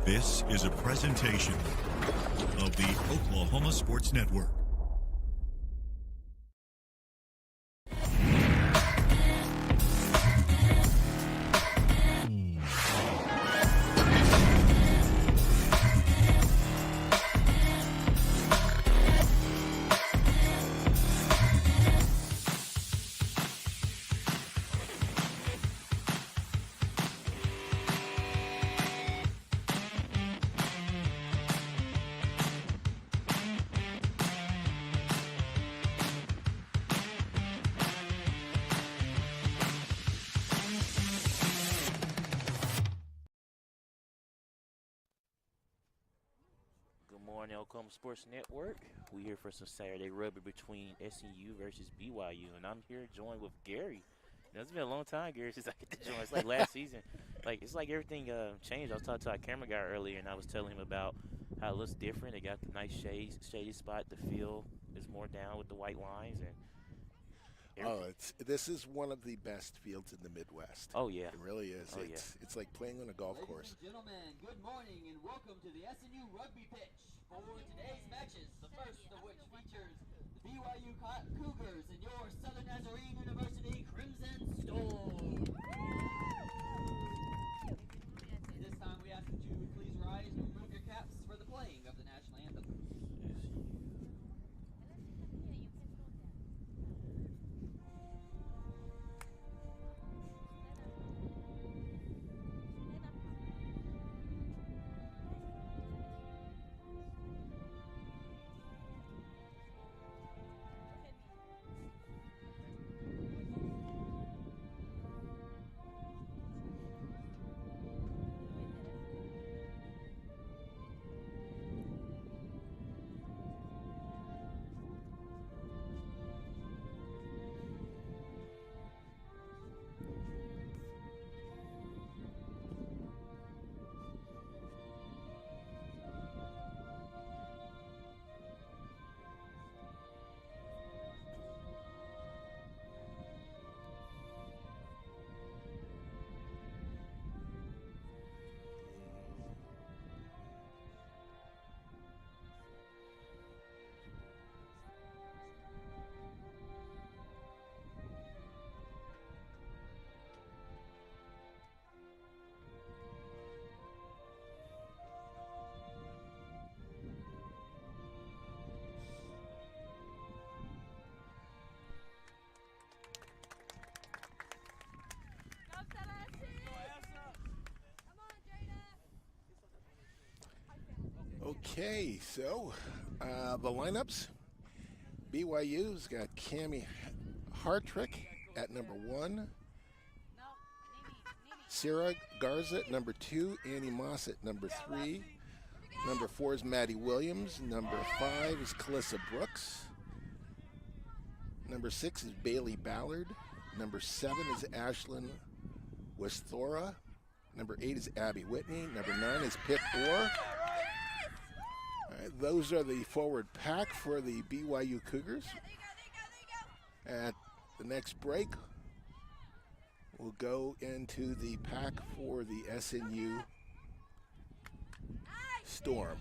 This is a presentation of the Oklahoma Sports Network. Morning, Oklahoma Sports Network. We here for some Saturday rugby between SNU versus BYU, and I'm here joined with Gary. It's been a long time, Gary, since I get to join. It's like last season. It's like everything changed. I was talking to our camera guy earlier, and I was telling him about how it looks different. They got the nice shady spot. The field is more down with the white lines, and this is one of the best fields in the Midwest. Oh yeah, it really is. Oh, it's like playing on a golf course. Ladies and gentlemen, good morning and welcome to the SNU Rugby pitch for today's matches. The first of which features the BYU Cougars and your Southern Nazarene University Crimson Storm. At this time, we ask that you would please rise and remove your caps for the playing of the national anthem. Okay, so the lineups. BYU's got Cammie Hartrick at number 1. Sarah Garza at number 2. Annie Moss at number 3. Number 4 is Maddie Williams. Number 5 is Calissa Brooks. Number 6 is Bailey Ballard. Number 7 is Ashlyn Westhora. Number 8 is Abby Whitney. Number 9 is Pip Orr. Those are the forward pack for the BYU Cougars. At the next break, we'll go into the pack for the SNU Storm,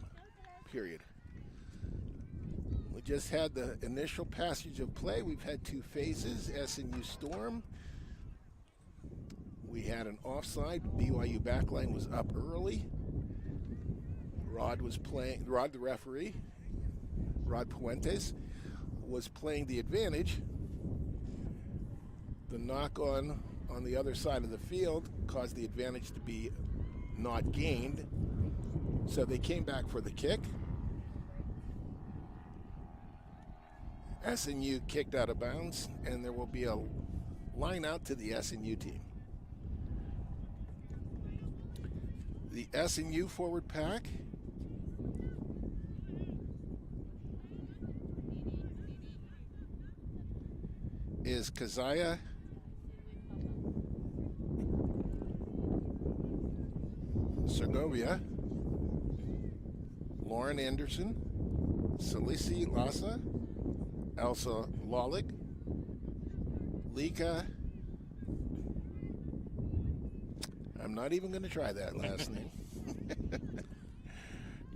period. We just had the initial passage of play. We've had 2 phases, SNU Storm. We had an offside. BYU backline was up early. Rod the referee, Rod Puentes, was playing the advantage. The knock on the other side of the field caused the advantage to be not gained. So they came back for the kick. SNU kicked out of bounds, and there will be a line out to the SNU team. The SNU forward pack is Keziah Segovia, Lauren Anderson, Salisi Lassa, Elsa Lawlick, Lika. I'm not even going to try that last name.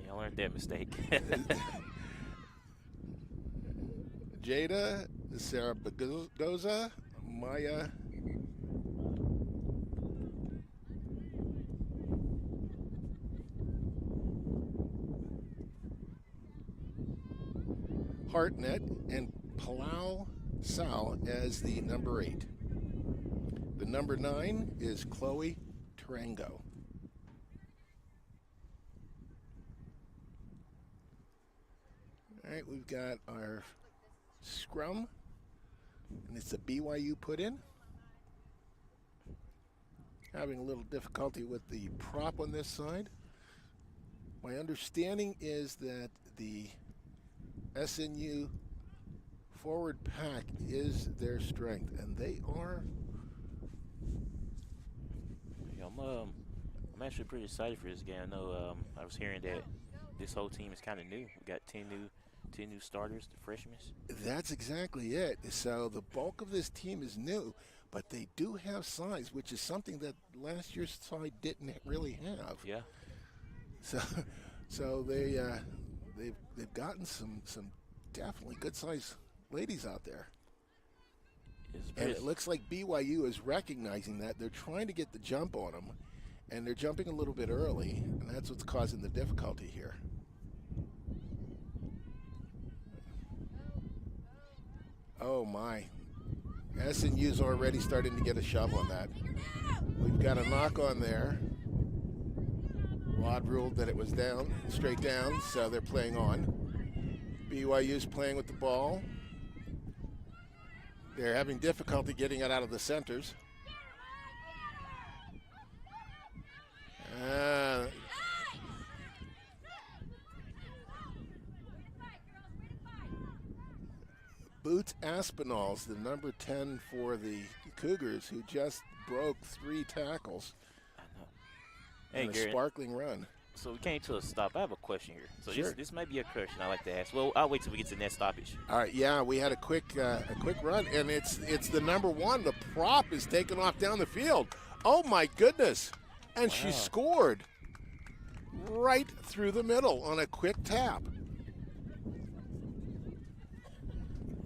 I learned that mistake. Jada Sarabagoza, Maya Hartnett, and Palau Sal as the number 8. The number 9 is Chloe Tarango. All right, we've got our scrum, and it's a BYU put in. Having a little difficulty with the prop on this side. My understanding is that the SNU forward pack is their strength, and they are. Yeah, I'm actually pretty excited for this game. I know I was hearing that this whole team is kind of new. We got 10 new starters, the freshmen. That's exactly it. So the bulk of this team is new, but they do have size, which is something that last year's side didn't really have. Yeah. So they've gotten some definitely good sized ladies out there. And it looks like BYU is recognizing that. They're trying to get the jump on them, and they're jumping a little bit early, and that's what's causing the difficulty here. Oh my. SNU's already starting to get a shove on that. We've got a knock on there. Rod ruled that it was down, straight down, so they're playing on. BYU's playing with the ball. They're having difficulty getting it out of the centers. Boots Aspinall's the number 10 for the Cougars, who just broke 3 tackles. Hey, in a Garrett, sparkling run. So we came to a stop. I have a question here. So Sure. this might be a question I like to ask. Well, I'll wait till we get to the next stoppage. All right, yeah, we had a quick run, and it's the number 1. The prop is taken off down the field. Oh my goodness! And she scored right through the middle on a quick tap.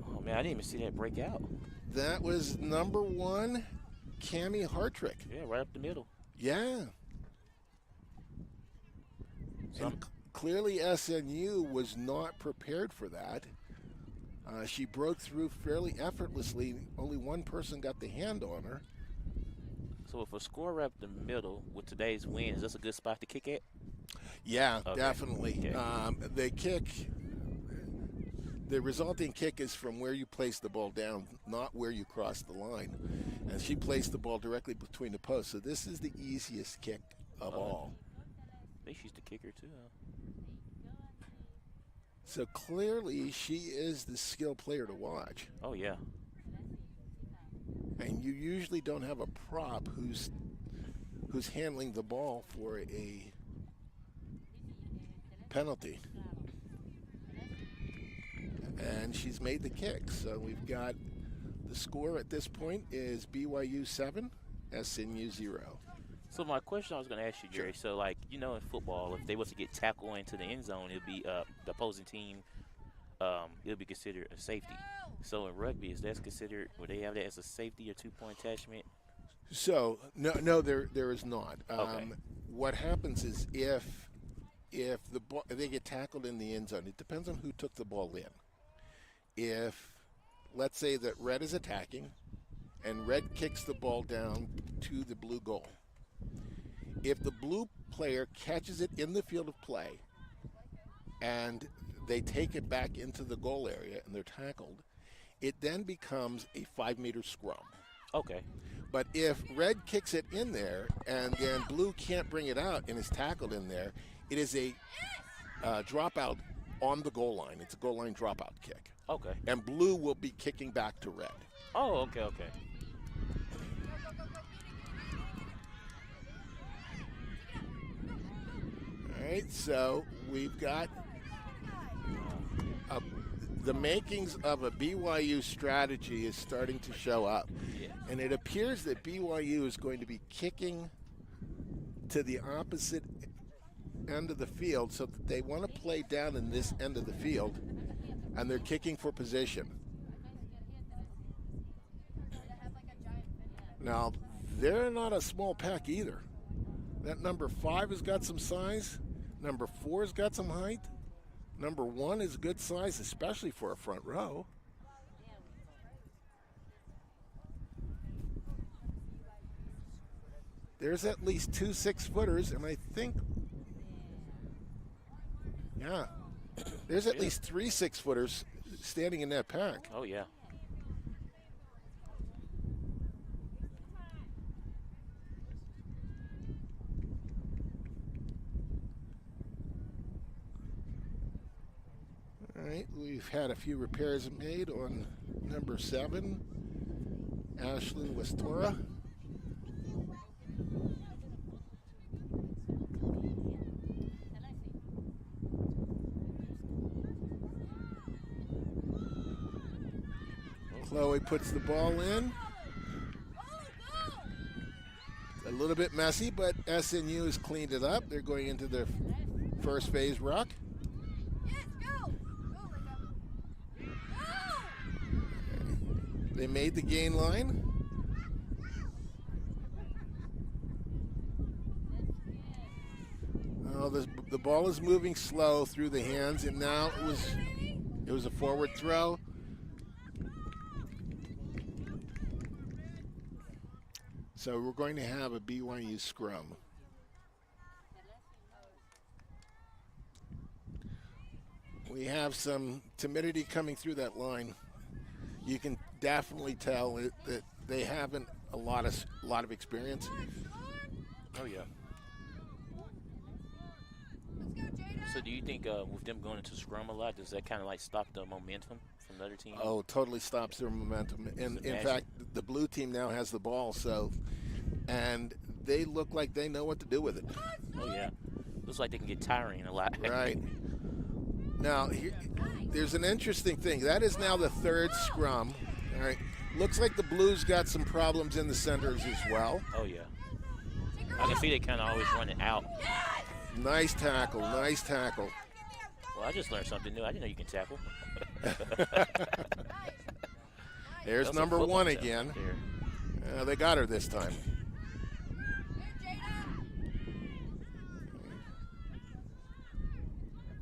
Oh man, I didn't even see that break out. That was number 1, Cammie Hartrick. Yeah, right up the middle. Yeah. And clearly SNU was not prepared for that. She broke through fairly effortlessly. Only one person got the hand on her. So if a score right up the middle with today's win, is this a good spot to kick at? Yeah, Okay. definitely. Okay. The resulting kick is from where you place the ball down, not where you cross the line. And she placed the ball directly between the posts. So this is the easiest kick of all. They used to kick her too, huh? So clearly she is the skill player to watch. Oh yeah. And you usually don't have a prop who's handling the ball for a penalty. And she's made the kick. So we've got the score at this point is BYU 7, SNU 0. So my question I was going to ask you, Jerry, so like, you know, in football, if they was to get tackled into the end zone, it'd be the opposing team, it'll be considered a safety. So in rugby, is that considered, would they have that as a safety or 2-point attachment? So no, there is not. Okay. What happens is if the ball, they get tackled in the end zone, it depends on who took the ball in. If, let's say that red is attacking, and red kicks the ball down to the blue goal. If the blue player catches it in the field of play and they take it back into the goal area and they're tackled, it then becomes a 5-meter scrum. Okay. But if red kicks it in there and then blue can't bring it out and is tackled in there, it is a dropout on the goal line. It's a goal line dropout kick. Okay. And blue will be kicking back to red. Oh, okay. All right, so we've got the makings of a BYU strategy is starting to show up. Yeah. And it appears that BYU is going to be kicking to the opposite end of the field, so that they want to play down in this end of the field, and they're kicking for position. Now, they're not a small pack either. That number 5 has got some size. Number 4 has got some height. Number 1 is good size, especially for a front row. There's at least 2 6-footers, and I think, yeah, there's at least 3 6-footers standing in that pack. Oh, yeah. All right, we've had a few repairs made on number 7, Ashlyn Westora. Chloe puts the ball in. A little bit messy, but SNU has cleaned it up. They're going into their first phase ruck. They made the gain line. Oh, the ball is moving slow through the hands, and now it was a forward throw. So we're going to have a BYU scrum. We have some timidity coming through that line. You can definitely tell that they haven't a lot of experience. Oh, yeah. So do you think with them going into scrum a lot, does that kind of like stop the momentum from the other team? Oh, totally stops their momentum. And in fact, the blue team now has the ball, and they look like they know what to do with it. Oh, yeah. Looks like they can get tiring a lot. Right. Now, there's an interesting thing. That is now the 3rd scrum. All right. Looks like the Blues got some problems in the centers as well. Oh, yeah. I can see they kind of always running out. Nice tackle, nice tackle. Well, I just learned something new. I didn't know you can tackle. There's number 1 again. They got her this time.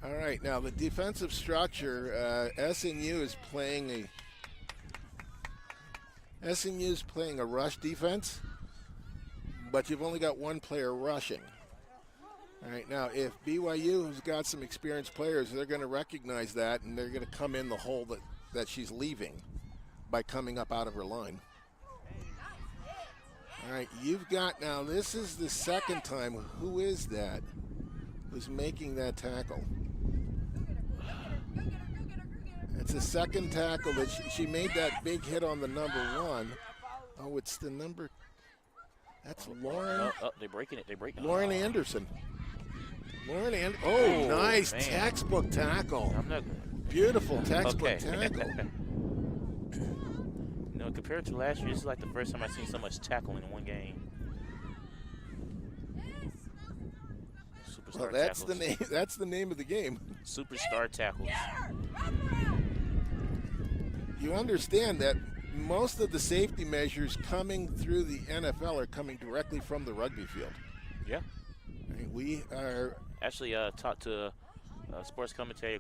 All right, now the defensive structure, SNU is playing a rush defense, but you've only got 1 player rushing. All right, now if BYU has got some experienced players, they're going to recognize that, and they're going to come in the hole that she's leaving by coming up out of her line. All right, you've got now, this is the 2nd time. Who is that who's making that tackle? It's the 2nd tackle that she made that big hit on the number 1. Oh, it's the number, that's Lauren. Oh, they're breaking it. They're breaking it. Lauren Anderson. Oh, nice man. Textbook tackle. Beautiful textbook tackle. No, compared to last year, this is like the first time I've seen so much tackling in one game. Superstar Well, that's tackles. the name. That's the name of the game. Superstar tackles. You understand that most of the safety measures coming through the NFL are coming directly from the rugby field. Yeah. I mean, we are actually talked to a sports commentator,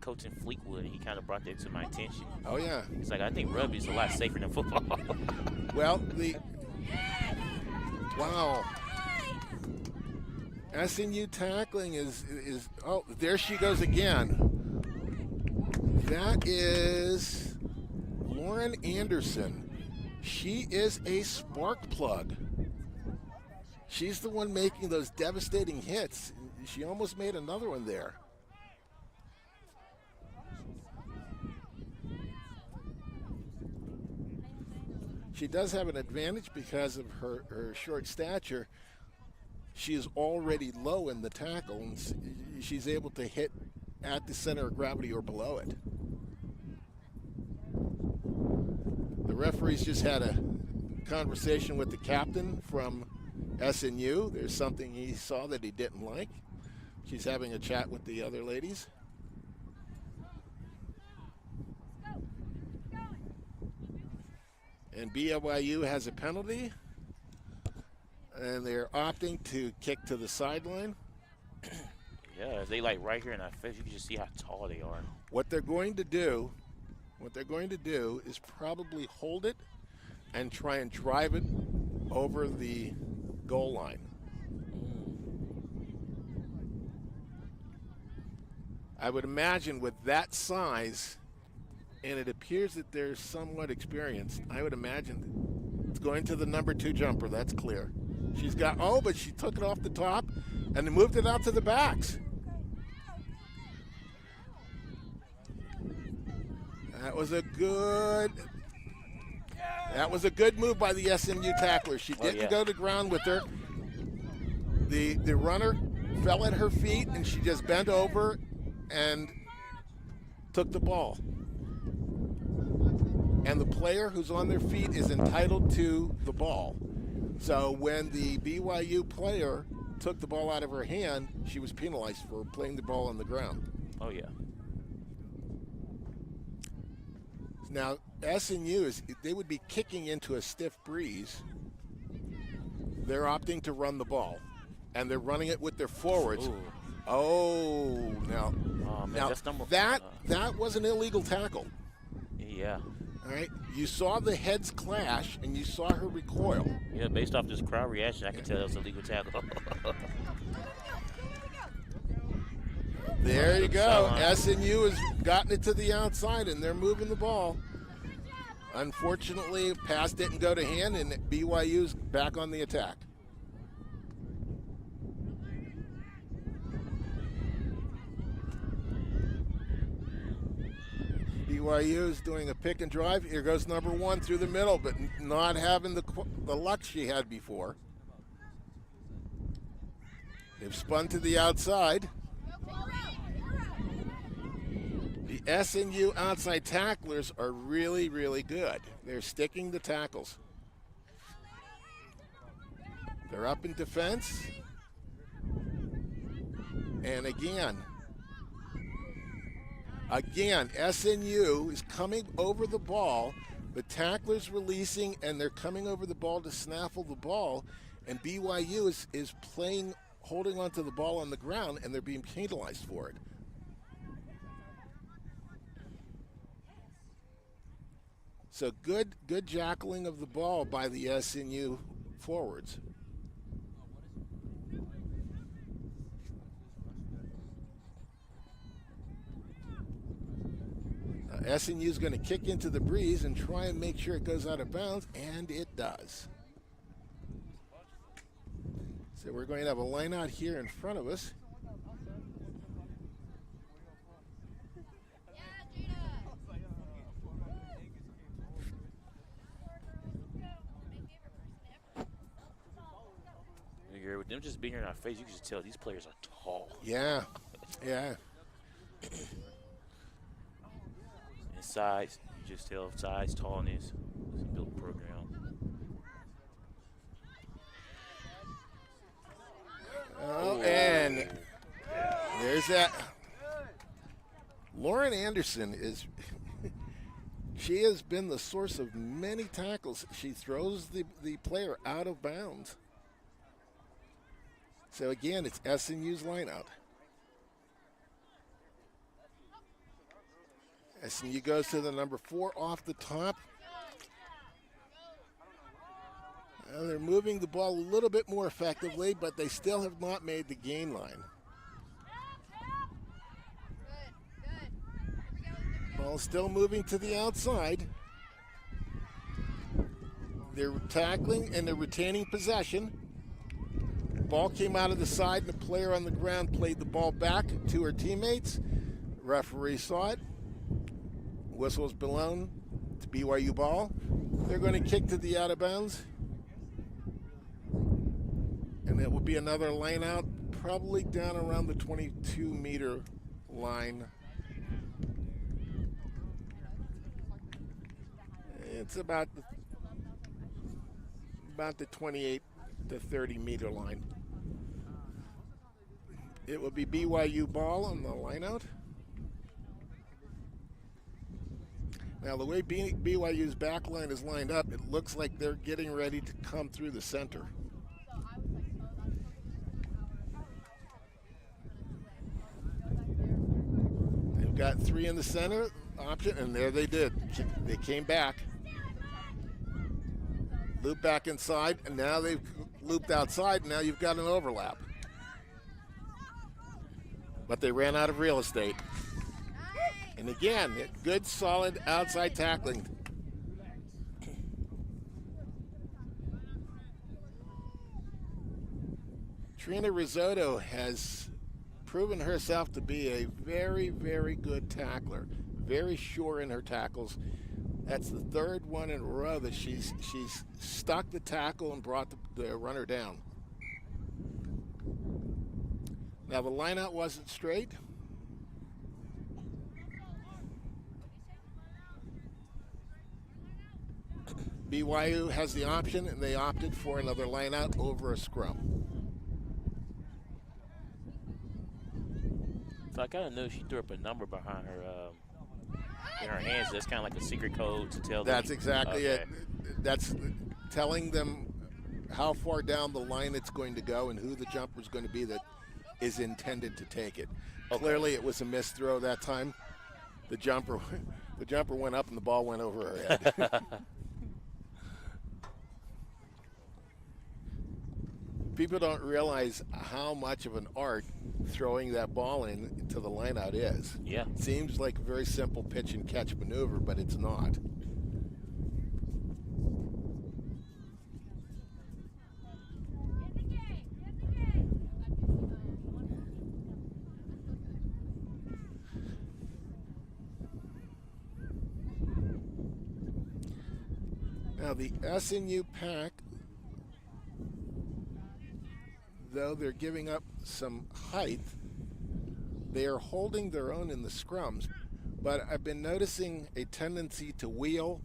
coaching Fleetwood, and he kind of brought that to my attention. Oh yeah. He's like, I think rugby is a lot safer than football. Well, wow. SNU tackling is oh, there she goes again. That is Lauren Anderson. She is a spark plug. She's the one making those devastating hits. She almost made another one there. She does have an advantage because of her short stature. She is already low in the tackle, and she's able to hit at the center of gravity or below it. The referees just had a conversation with the captain from SNU. There's something he saw that he didn't like. She's having a chat with the other ladies. And BYU has a penalty, and they're opting to kick to the sideline. Yeah, they like right here in our face. You can just see how tall they are. What they're going to do is probably hold it and try and drive it over the goal line. I would imagine with that size, and it appears that they're somewhat experienced, I would imagine it's going to the number 2 jumper. That's clear. She's got, but she took it off the top and then moved it out to the backs. That was a good move by the SNU tackler. She didn't go to ground with her. The runner fell at her feet, and she just bent over and took the ball. And the player who's on their feet is entitled to the ball. So when the BYU player took the ball out of her hand, she was penalized for playing the ball on the ground. Oh, yeah. Now, SNU, they would be kicking into a stiff breeze. They're opting to run the ball, and they're running it with their forwards. Ooh. Oh, now, man, that was an illegal tackle. Yeah. All right, you saw the heads clash, and you saw her recoil. Yeah, based off this crowd reaction, I can tell it was a legal tackle. There you go. SNU has gotten it to the outside, and they're moving the ball. Unfortunately, pass didn't go to hand, and BYU's back on the attack. BYU is doing a pick and drive. Here goes number 1 through the middle, but not having the luck she had before. They've spun to the outside. The SNU outside tacklers are really, really good. They're sticking the tackles. They're up in defense. And again, SNU is coming over the ball. The tackler's releasing, and they're coming over the ball to snaffle the ball. And BYU is playing, holding onto the ball on the ground, and they're being penalized for it. So good jackling of the ball by the SNU forwards. SNU's going to kick into the breeze and try and make sure it goes out of bounds, and it does. So we're going to have a line out here in front of us. With them just being here in our face, you can just tell these players are tall. Yeah, yeah. And size, you just tell size, tallness. It's a built program. Oh, and there's that. Lauren Anderson she has been the source of many tackles. She throws the player out of bounds. So again, it's SNU's lineout. SNU goes to the number 4 off the top. And they're moving the ball a little bit more effectively, but they still have not made the gain line. Ball still moving to the outside. They're tackling and they're retaining possession. Ball came out of the side, and the player on the ground played the ball back to her teammates. Referee saw it. Whistle's blown. It's BYU ball. They're going to kick to the out of bounds. And it will be another line out, probably down around the 22-meter line. It's about the 28 the 30-meter line. It will be BYU ball on the lineout. Now, the way BYU's back line is lined up, it looks like they're getting ready to come through the center. They've got 3 in the center option, and there they did. They came back. Loop back inside, and now they've looped outside, and now you've got an overlap. But they ran out of real estate. And again, good, solid outside tackling. Trina Risotto has proven herself to be a very, very good tackler. Very sure in her tackles. That's the 3rd one in a row that she's stuck the tackle and brought the runner down. Now the lineout wasn't straight. BYU has the option, and they opted for another lineout over a scrum. So I kind of knew she threw up a number behind her in her hands. That's kind of like a secret code to tell them. That's exactly it. That's telling them how far down the line it's going to go and who the jumper is going to be that is intended to take it. Okay. Clearly, it was a missed throw that time. The jumper went up and the ball went over her head. People don't realize how much of an art throwing that ball into the lineout is. Yeah. It seems like a very simple pitch and catch maneuver, but it's not. Now the SNU pack, though they're giving up some height, they are holding their own in the scrums. But I've been noticing a tendency to wheel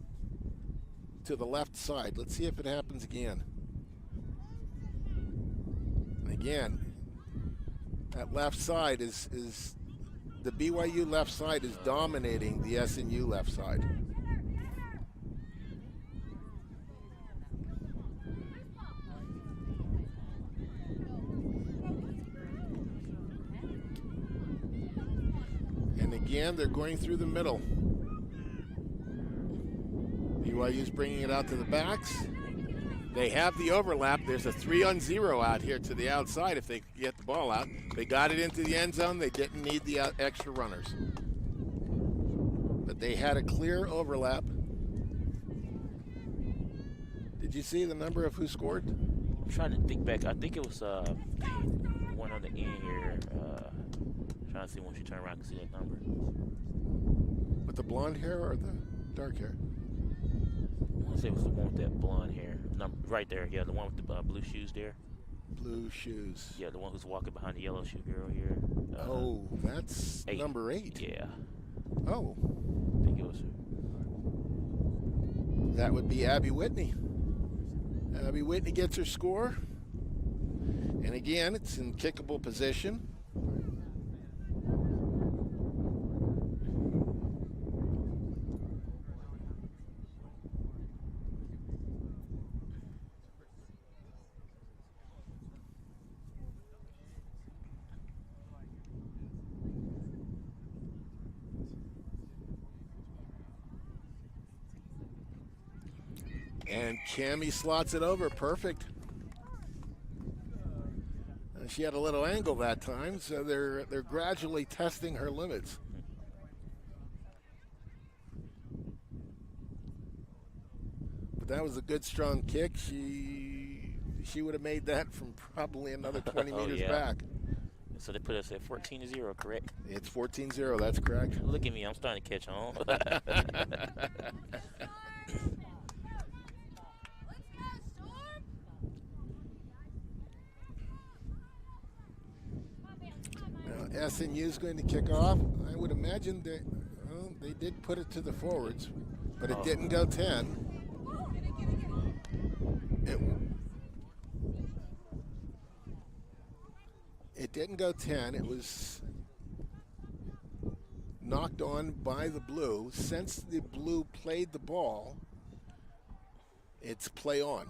to the left side. Let's see if it happens again. Again, that left side is the BYU left side is dominating the SNU left side. Again, they're going through the middle. BYU's bringing it out to the backs. They have the overlap. There's a 3-on-0 out here to the outside if they get the ball out. They got it into the end zone. They didn't need the extra runners. But they had a clear overlap. Did you see the number of who scored? I'm trying to think back. I think it was one on the end here. Trying to see when she turned around to see that number. With the blonde hair or the dark hair? I want to say it was the one with that blonde hair. Number, right there, yeah, the one with the blue shoes there. Blue shoes. Yeah, the one who's walking behind the yellow shoe girl here. Oh, that's 8. Number 8. Yeah. Oh. I think it was her. That would be Abby Whitney. Abby Whitney gets her score. And again, it's in kickable position. And Cammie slots it over, perfect. And she had a little angle that time, so they're gradually testing her limits. But that was a good, strong kick. She would have made that from probably another 20 meters back. So they put us at 14-0, correct? It's 14-0, that's correct. Look at me, I'm starting to catch on. Now, SNU is going to kick off. I would imagine that they did put it to the forwards, but it didn't go 10. It didn't go 10. It was knocked on by the blue. Since the blue played the ball, it's play on.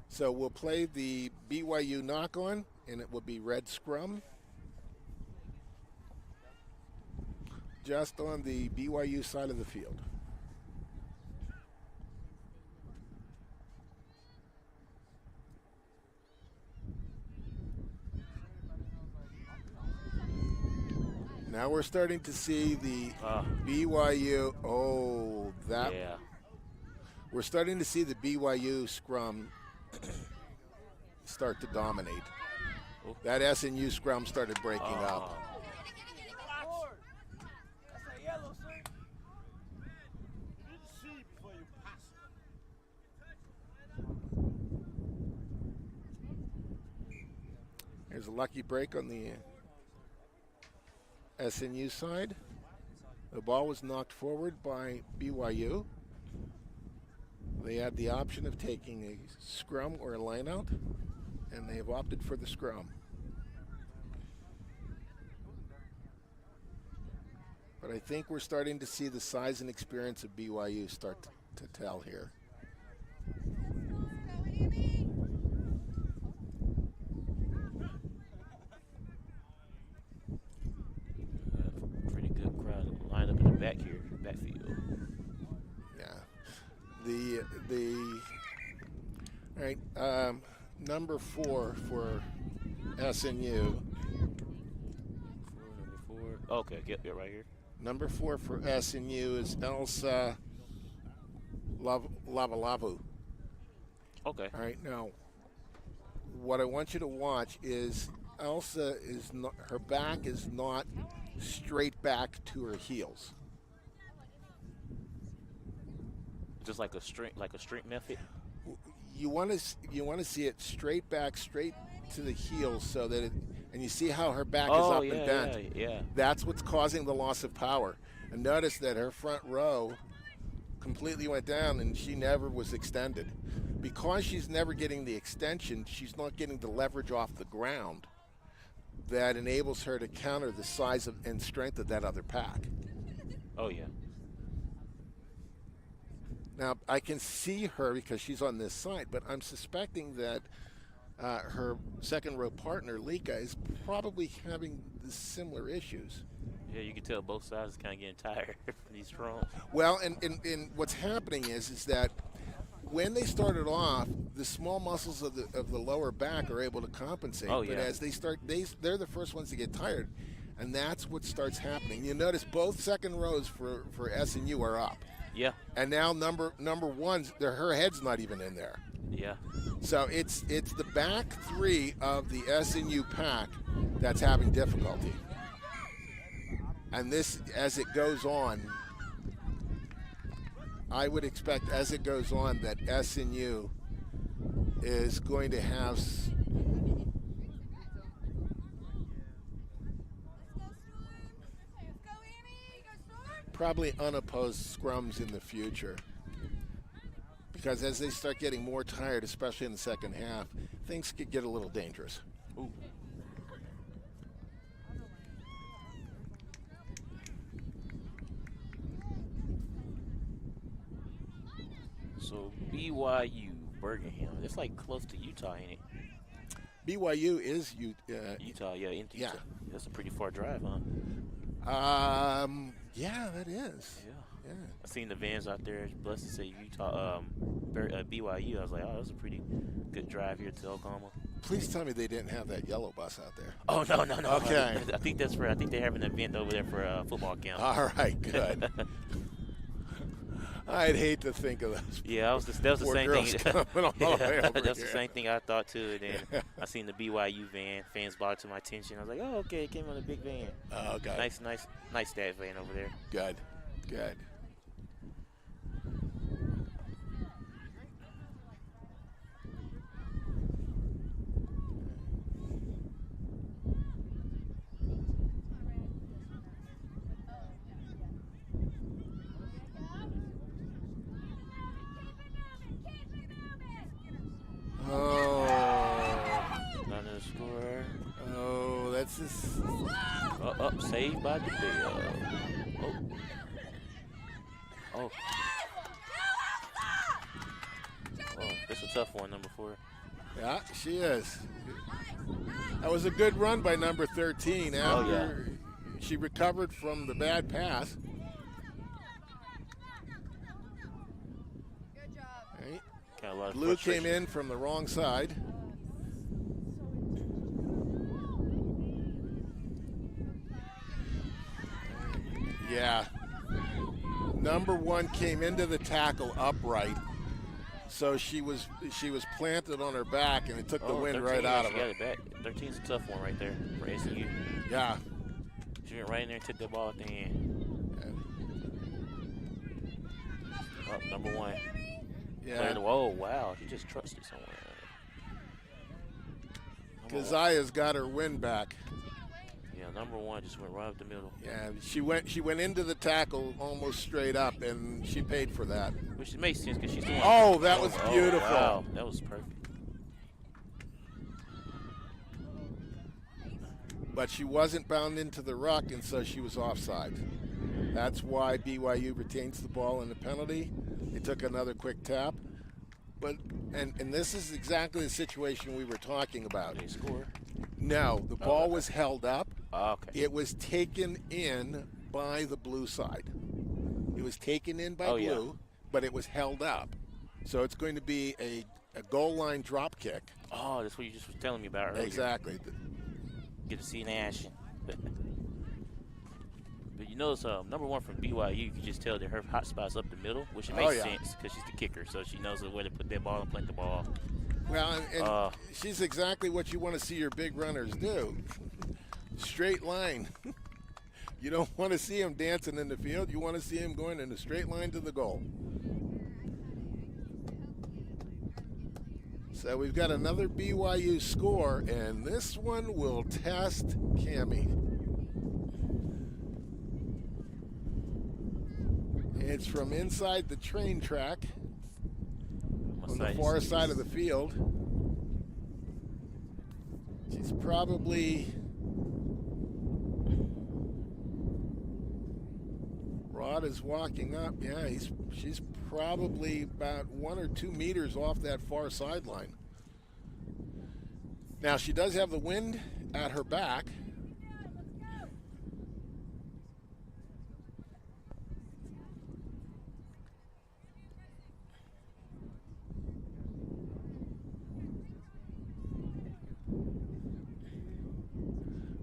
So we'll play the BYU knock on, and it will be red scrum. Just on the BYU side of the field. Now we're starting to see the BYU. Oh, that. Yeah. We're starting to see the BYU scrum start to dominate. Oh. That SNU scrum started breaking up. There's a lucky break on the SNU side. The ball was knocked forward by BYU. They had the option of taking a scrum or a line out, and they have opted for the scrum. But I think we're starting to see the size and experience of BYU start to tell here. Pretty good crowd lined up in the back here, backfield. All right, number 4 for SNU. Number 4. Okay, get right here. Number 4 for SNU is Elsa Lavalavu. Okay. All right, now what I want you to watch is Elsa is not, her back is not straight back to her heels. Just like a straight method. You want to see it straight back, straight to the heels, so that and you see how her back is up and bent. Yeah. That's what's causing the loss of power. And notice that her front row completely went down, and she never was extended. Because she's never getting the extension, she's not getting the leverage off the ground that enables her to counter the size and strength of that other pack. Oh yeah. Now, I can see her because she's on this side, but I'm suspecting that her second row partner, Lika, is probably having the similar issues. Yeah, you can tell both sides are kind of getting tired from these throws. Well, and what's happening is that when they started off, the small muscles of the lower back are able to compensate. Oh, yeah. But as they start, they're the first ones to get tired, and that's what starts happening. You notice both second rows for SNU are up. Yeah. And now number one's her head's not even in there. Yeah. So it's the back 3 of the SNU pack that's having difficulty. And this, as it goes on, I would expect as it goes on that SNU is going to have probably unopposed scrums in the future. Because as they start getting more tired, especially in the second half, things could get a little dangerous. Ooh. So BYU, Birmingham, it's like close to Utah, ain't it? BYU is Utah, yeah, into yeah. Utah. That's a pretty far drive, huh? Yeah, that is. Yeah. I seen the vans out there. Blessed to say Utah, BYU. I was like, oh, that's a pretty good drive here to Oklahoma. Please tell me they didn't have that yellow bus out there. Oh no. Okay. I think that's for. I think they're having an event over there for a football camp. All right, good. I'd hate to think of those. Yeah, that was the same thing. Coming all the way over That's here. the same thing I thought too. And then I seen the BYU van. Fans brought it to my attention. I was like, oh, okay, it came on a big van. Oh, okay. Nice stat van over there. Good. Saved by the bell. Oh. Oh, this is a tough one, number 4. Yeah, she is. That was a good run by number 13 after she recovered from the bad pass. Good job. Right. Got a lot of Blue came frustration. in from the wrong side. Yeah. Number 1 came into the tackle upright. So she was planted on her back, and it took the wind 13, right out of she her. got it back. 13's a tough one right there for SNU. Yeah. She went right in there and took the ball at the end. Number 1. Yeah. Whoa, wow. She just trusted somewhere. Keziah's got her wind back. Yeah, number 1 just went right up the middle. Yeah, she went into the tackle almost straight up, and she paid for that. Which makes sense because she's doing. Oh, that was beautiful. Wow, that was perfect. But she wasn't bound into the ruck, and so she was offside. That's why BYU retains the ball in the penalty. They took another quick tap. But and this is exactly the situation we were talking about. Did they score? No, the ball was held up. Okay. It was taken in by the blue side. It was taken in by blue, but it was held up. So it's going to be a goal line drop kick. Oh, that's what you just was telling me about earlier. Exactly. Get to see in action. But you notice, number 1 from BYU, you can just tell that her hot spot's up the middle, which makes sense because she's the kicker, so she knows where to put that ball and plant the ball. Well, and she's exactly what you want to see your big runners do. Straight line. You don't want to see them dancing in the field. You want to see them going in a straight line to the goal. So we've got another BYU score, and this one will test Cammie. It's from inside the train track on the far side of the field. She's probably Rod is walking up. Yeah, she's probably about 1 or 2 meters off that far sideline. Now she does have the wind at her back.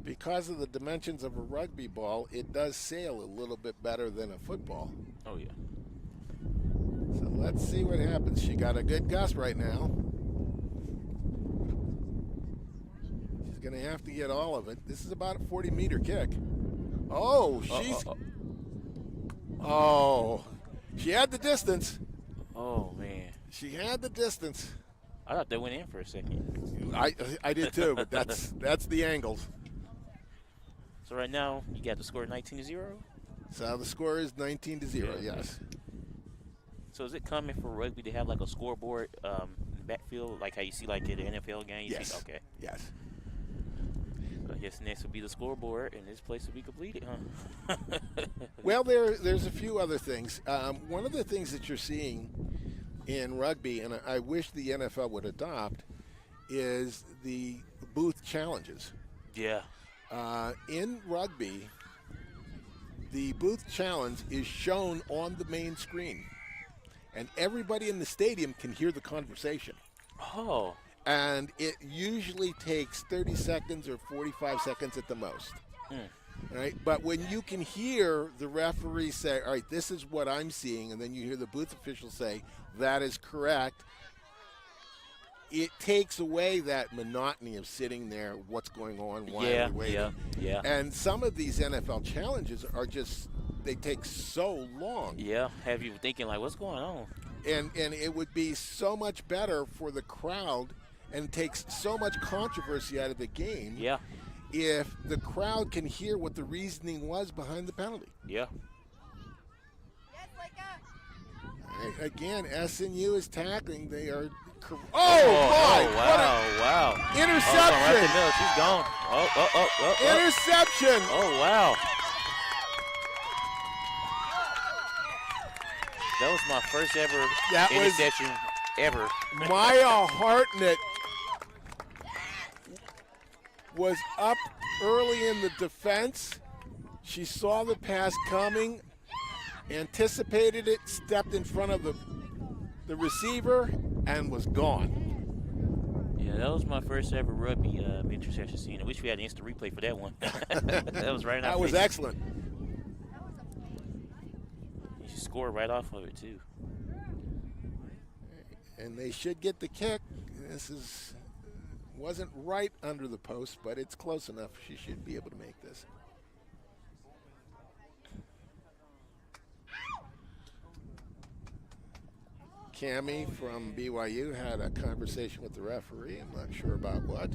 Because of the dimensions of a rugby ball, it does sail a little bit better than a football. Oh, yeah. So let's see what happens. She got a good gust right now. She's going to have to get all of it. This is about a 40-meter kick. Oh, Oh, she had the distance. Oh, man. She had the distance. I thought they went in for a second. I did too, but that's the angles. So right now, you got the score 19-0? So the score is 19-0, yes. So is it common for rugby to have like a scoreboard backfield, like how you see like at the NFL game? Yes. Okay. Yes. So I guess next will be the scoreboard, and this place will be completed, huh? Well, there's a few other things. One of the things that you're seeing in rugby, and I wish the NFL would adopt, is the booth challenges. Yeah. In rugby, the booth challenge is shown on the main screen, and everybody in the stadium can hear the conversation. Oh. And it usually takes 30 seconds or 45 seconds at the most. Right? But when you can hear the referee say, all right, this is what I'm seeing, and then you hear the booth official say, that is correct, it takes away that monotony of sitting there, what's going on, why are we waiting? Yeah. And some of these NFL challenges are just, they take so long. Yeah, have you thinking like, what's going on? And it would be so much better for the crowd and takes so much controversy out of the game if the crowd can hear what the reasoning was behind the penalty. Yeah. Again, SNU is tackling. They are my! Wow. What Right interception! in the middle. She's gone. Oh. Interception! Oh, wow. That was my first ever interception ever. Maya Hartnett was up early in the defense. She saw the pass coming, anticipated it, stepped in front of the receiver, and was gone. Yeah, that was my first ever rugby interception scene. I wish we had an instant replay for that one. That was right in our That was face. excellent. You scored right off of it, too. And they should get the kick. This wasn't right under the post, but it's close enough. She should be able to make this. Cammie from BYU had a conversation with the referee. I'm not sure about what.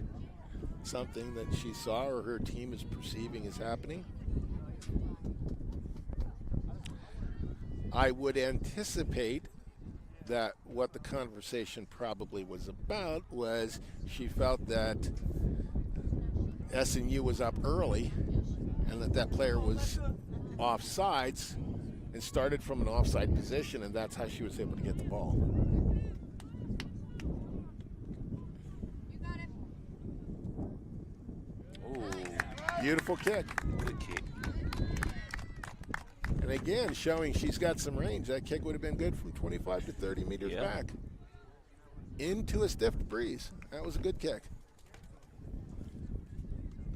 Something that she saw or her team is perceiving is happening. I would anticipate that what the conversation probably was about was she felt that SNU was up early and that player was offsides and started from an offside position, and that's how she was able to get the ball. Ooh, Beautiful kick. good kick. And again, showing she's got some range. That kick would have been good from 25 to 30 meters back. Into a stiff breeze. That was a good kick.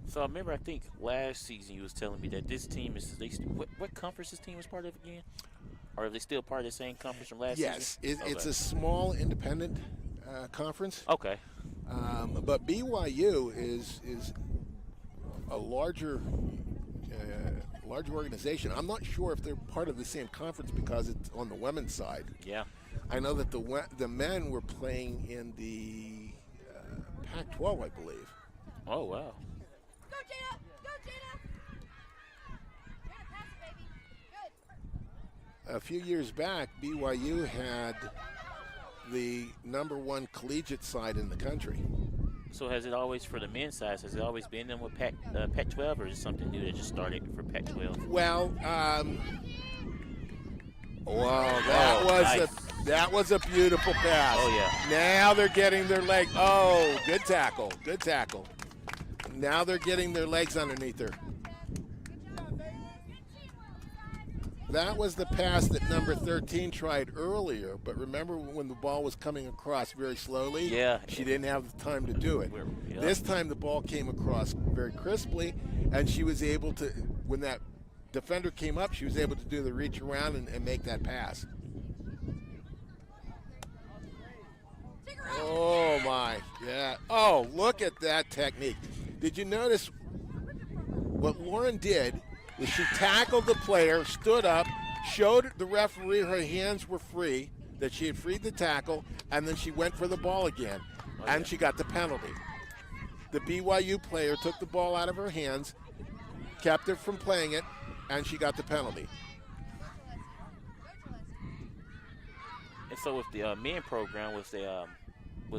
So I remember, I think last season you was telling me that this team is what conference this team was part of again? Or are they still part of the same conference from last season? Yes, it's a small independent conference. Okay. But BYU is a larger organization. I'm not sure if they're part of the same conference because it's on the women's side. Yeah. I know that the men were playing in the Pac-12, I believe. Oh, wow. Go, Jada! Go, Jada! Jada, pass it, baby. Good. A few years back, BYU had the #1 collegiate side in the country. So has it always, for the men's side, has it always been them with Pac-12, or is it something new that just started for Pac-12? Well, Nice. that was a beautiful pass. Oh, yeah. Now they're getting their leg. Oh, good tackle. Good tackle. Now they're getting their legs underneath her. That was the pass that number 13 tried earlier, but remember when the ball was coming across very slowly? Yeah. She didn't have the time to do it. Yeah. This time the ball came across very crisply, and she was able to, when that defender came up, she was able to do the reach around and make that pass. Oh, my. Yeah. Oh, look at that technique. Did you notice what Lauren did? Was she tackled the player, stood up, showed the referee her hands were free, that she had freed the tackle, and then she went for the ball again, and she got the penalty. The BYU player took the ball out of her hands, kept her from playing it, and she got the penalty. And so with the men program, was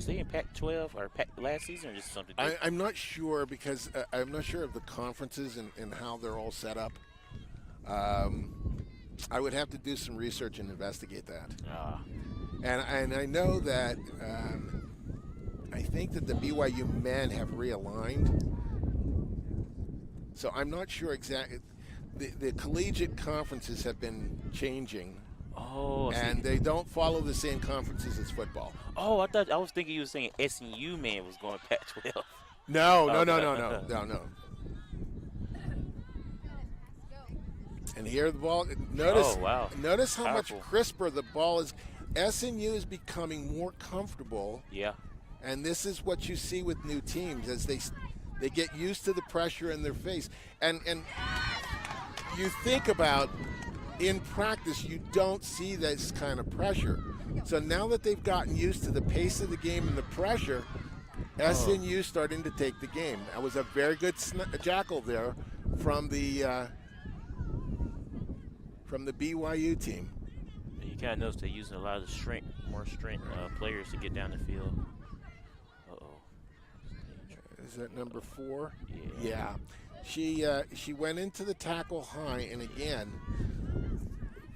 they in Pac-12 or last season, or just something different? I'm not sure because I'm not sure of the conferences and how they're all set up. I would have to do some research and investigate that. And I know that I think that the BYU men have realigned. So I'm not sure exactly. The collegiate conferences have been changing. Oh, and they don't follow the same conferences as football. Oh, I was thinking you were saying SNU man was going Pac-12. No. And here the ball. Notice how much crisper the ball is. SNU is becoming more comfortable. Yeah. And this is what you see with new teams as they get used to the pressure in their face. And you think about, in practice, you don't see this kind of pressure. So now that they've gotten used to the pace of the game and the pressure, SNU starting to take the game. That was a very good jackal there from the BYU team. You kind of notice they're using a lot of the more strength players to get down the field. Uh-oh. Is that number 4? Yeah. She went into the tackle high, and again,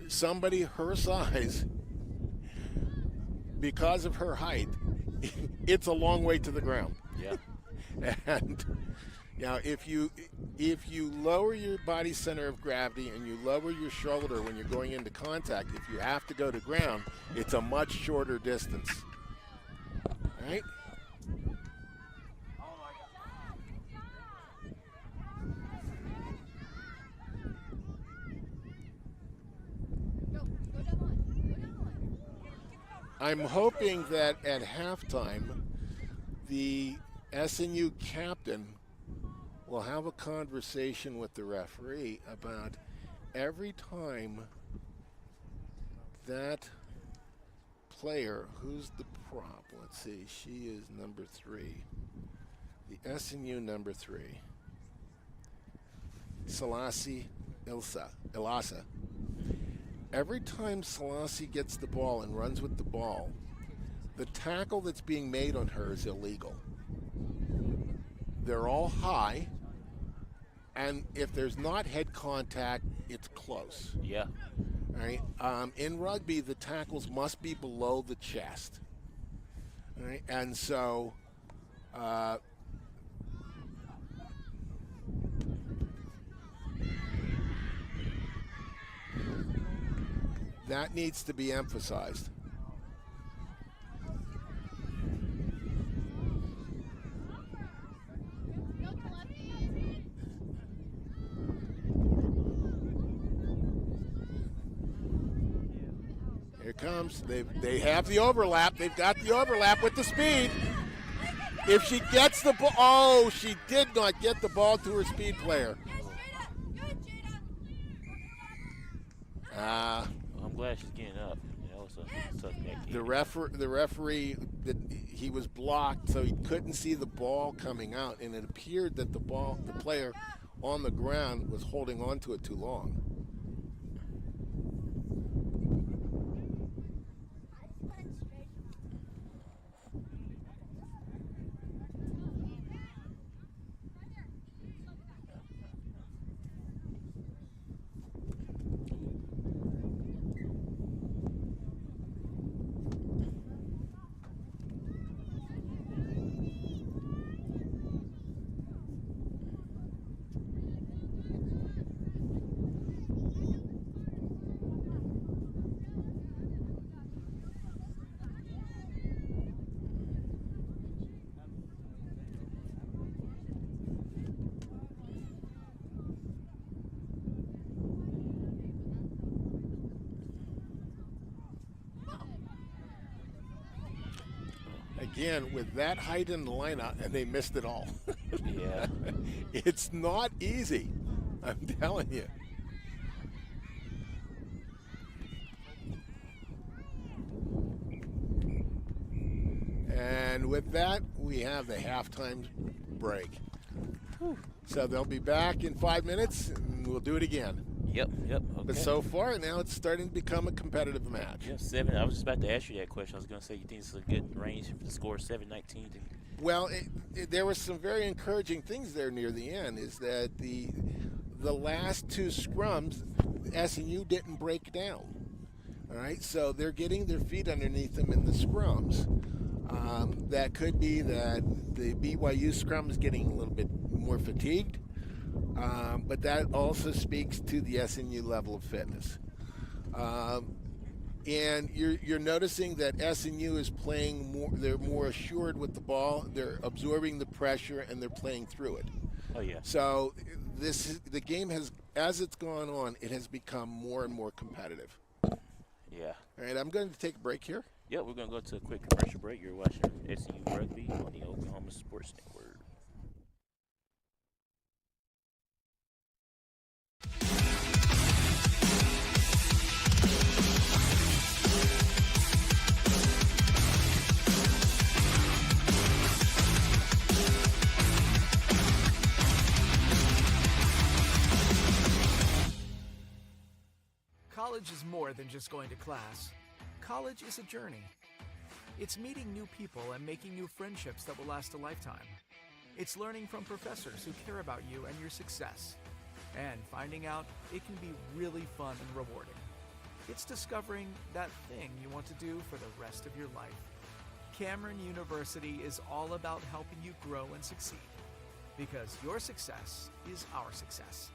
somebody her size, because of her height, it's a long way to the ground. Yeah. And now, if you lower your body center of gravity and you lower your shoulder when you're going into contact, if you have to go to ground, it's a much shorter distance. All right? Go down the line. Go down the line. I'm hoping that at halftime, the SNU captain will have a conversation with the referee about every time that player, who's the prop? Let's see, she is number 3. The SNU number 3. Selassie Ilasa. Every time Selassie gets the ball and runs with the ball, the tackle that's being made on her is illegal. They're all high, and if there's not head contact, it's close. Yeah. All right. In rugby, the tackles must be below the chest. All right. And so, that needs to be emphasized. Go to lefty. Here it comes. They have the overlap. They've got the overlap with the speed. If she gets the ball, oh, she did not get the ball to her speed player. Good, Jada. Ah. Well, I'm glad she's getting up. That was a tough neck. The referee, he was blocked, so he couldn't see the ball coming out, and it appeared that the player on the ground was holding on to it too long. Again, with that height in the lineup, and they missed it all. Yeah. It's not easy, I'm telling you. And with that, we have the halftime break. So they'll be back in 5 minutes, and we'll do it again. Yep. Okay. But so far, now it's starting to become a competitive match. Yeah, 7. I was just about to ask you that question. I was going to say, you think it's a good range for the score, 7-19? Well, there were some very encouraging things there near the end, is that the last 2 scrums, SNU didn't break down. All right, so they're getting their feet underneath them in the scrums. That could be that the BYU scrum is getting a little bit more fatigued. But that also speaks to the SNU level of fitness. And you're noticing that SNU is playing more, they're more assured with the ball, they're absorbing the pressure, and they're playing through it. Oh, yeah. So the game has, as it's gone on, it has become more and more competitive. Yeah. All right, I'm going to take a break here. Yeah, we're going to go to a quick commercial break. You're watching SNU Rugby on the Oklahoma Sports Network. College College is more than just going to class. College is a journey. It's meeting new people and making new friendships that will last a lifetime. It's learning from professors who care about you and your success. And finding out it can be really fun and rewarding. It's discovering that thing you want to do for the rest of your life. Cameron University is all about helping you grow and succeed. Because your success is our success.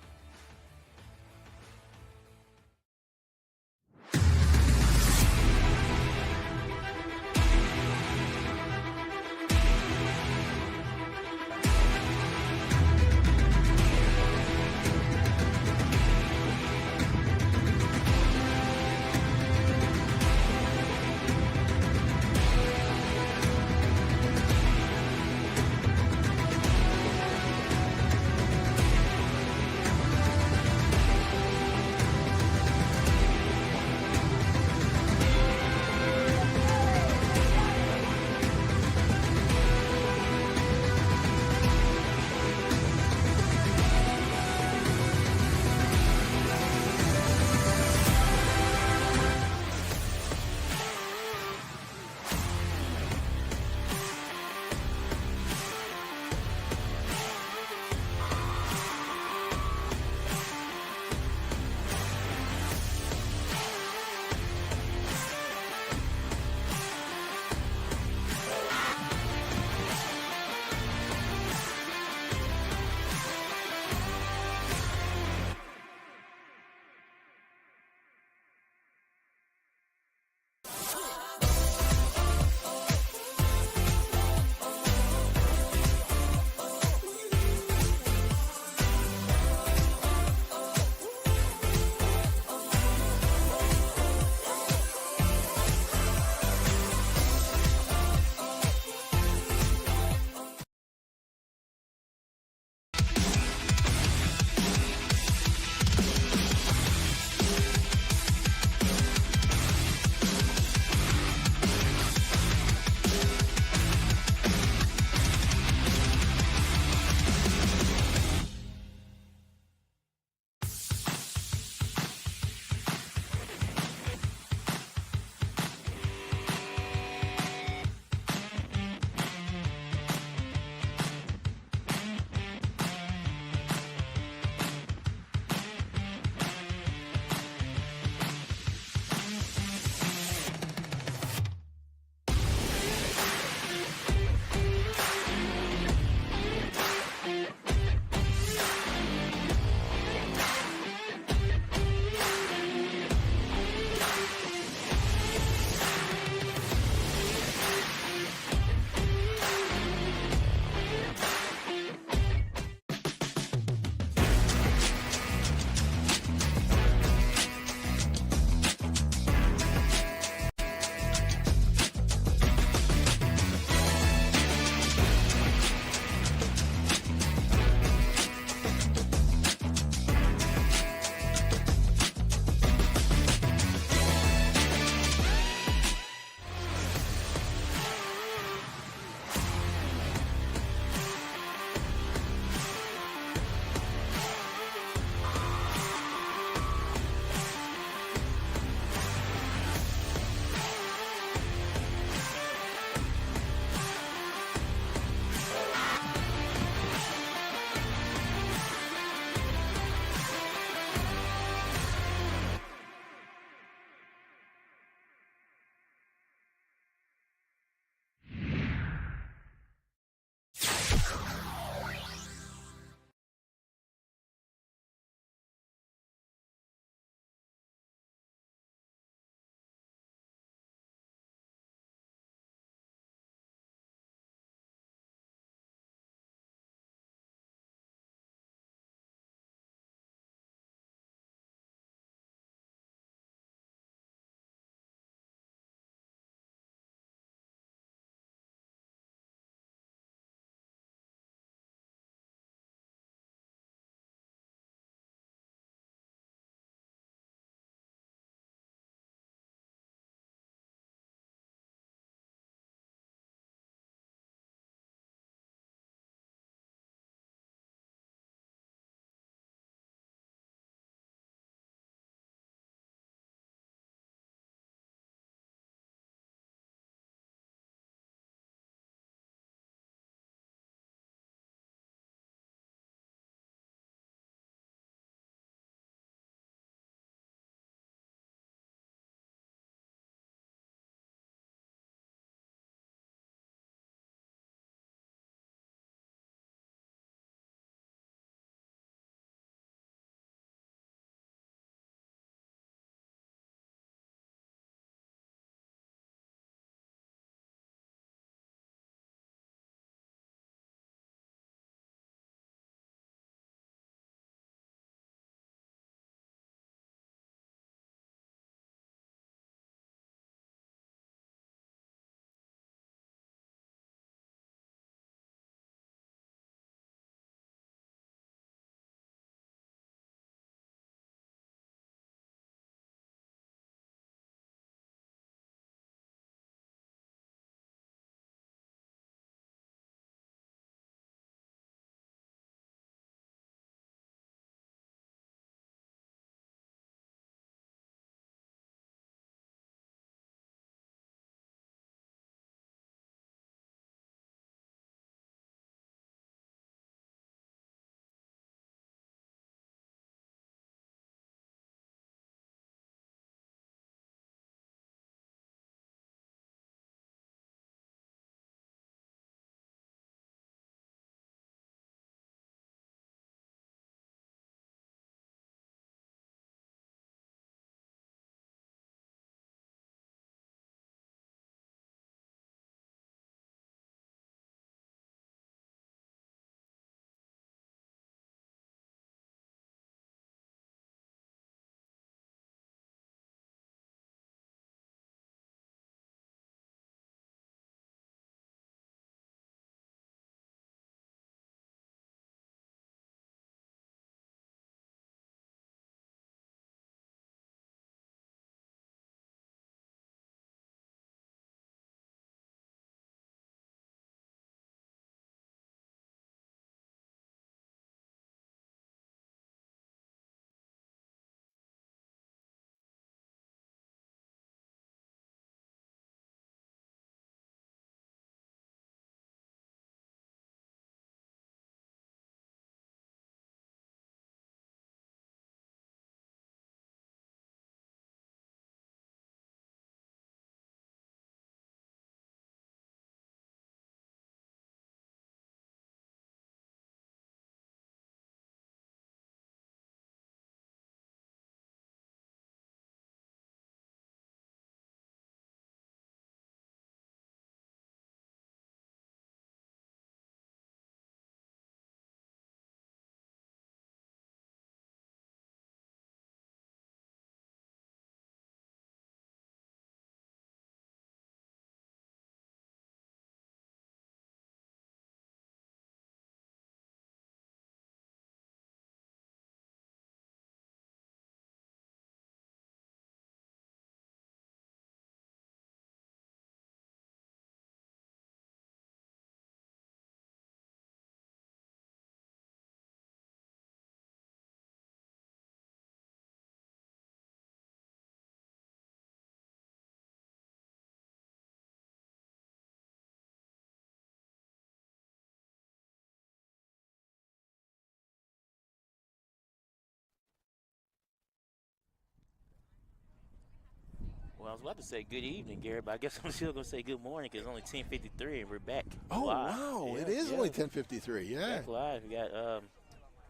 Well, I was about to say good evening, Gary, but I guess I'm still going to say good morning because it's only 10:53 and we're back Oh, live. wow. Yeah, It is yeah. only 10:53. Yeah. Back live. We got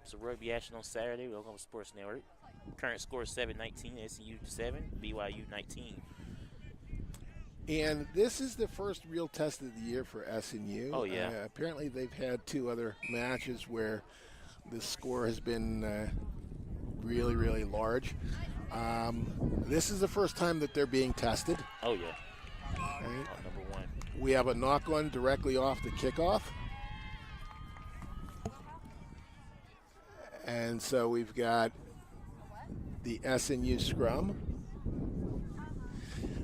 some rugby action on Saturday. We're on Sports Network. Current score is 7-19, SNU 7, BYU 19. And this is the first real test of the year for SNU. Oh, yeah. Apparently they've had 2 other matches where the score has been really, really large. This is the first time that they're being tested. Oh, yeah. Right? Number 1. We have a knock-on directly off the kickoff. And so we've got the SNU scrum.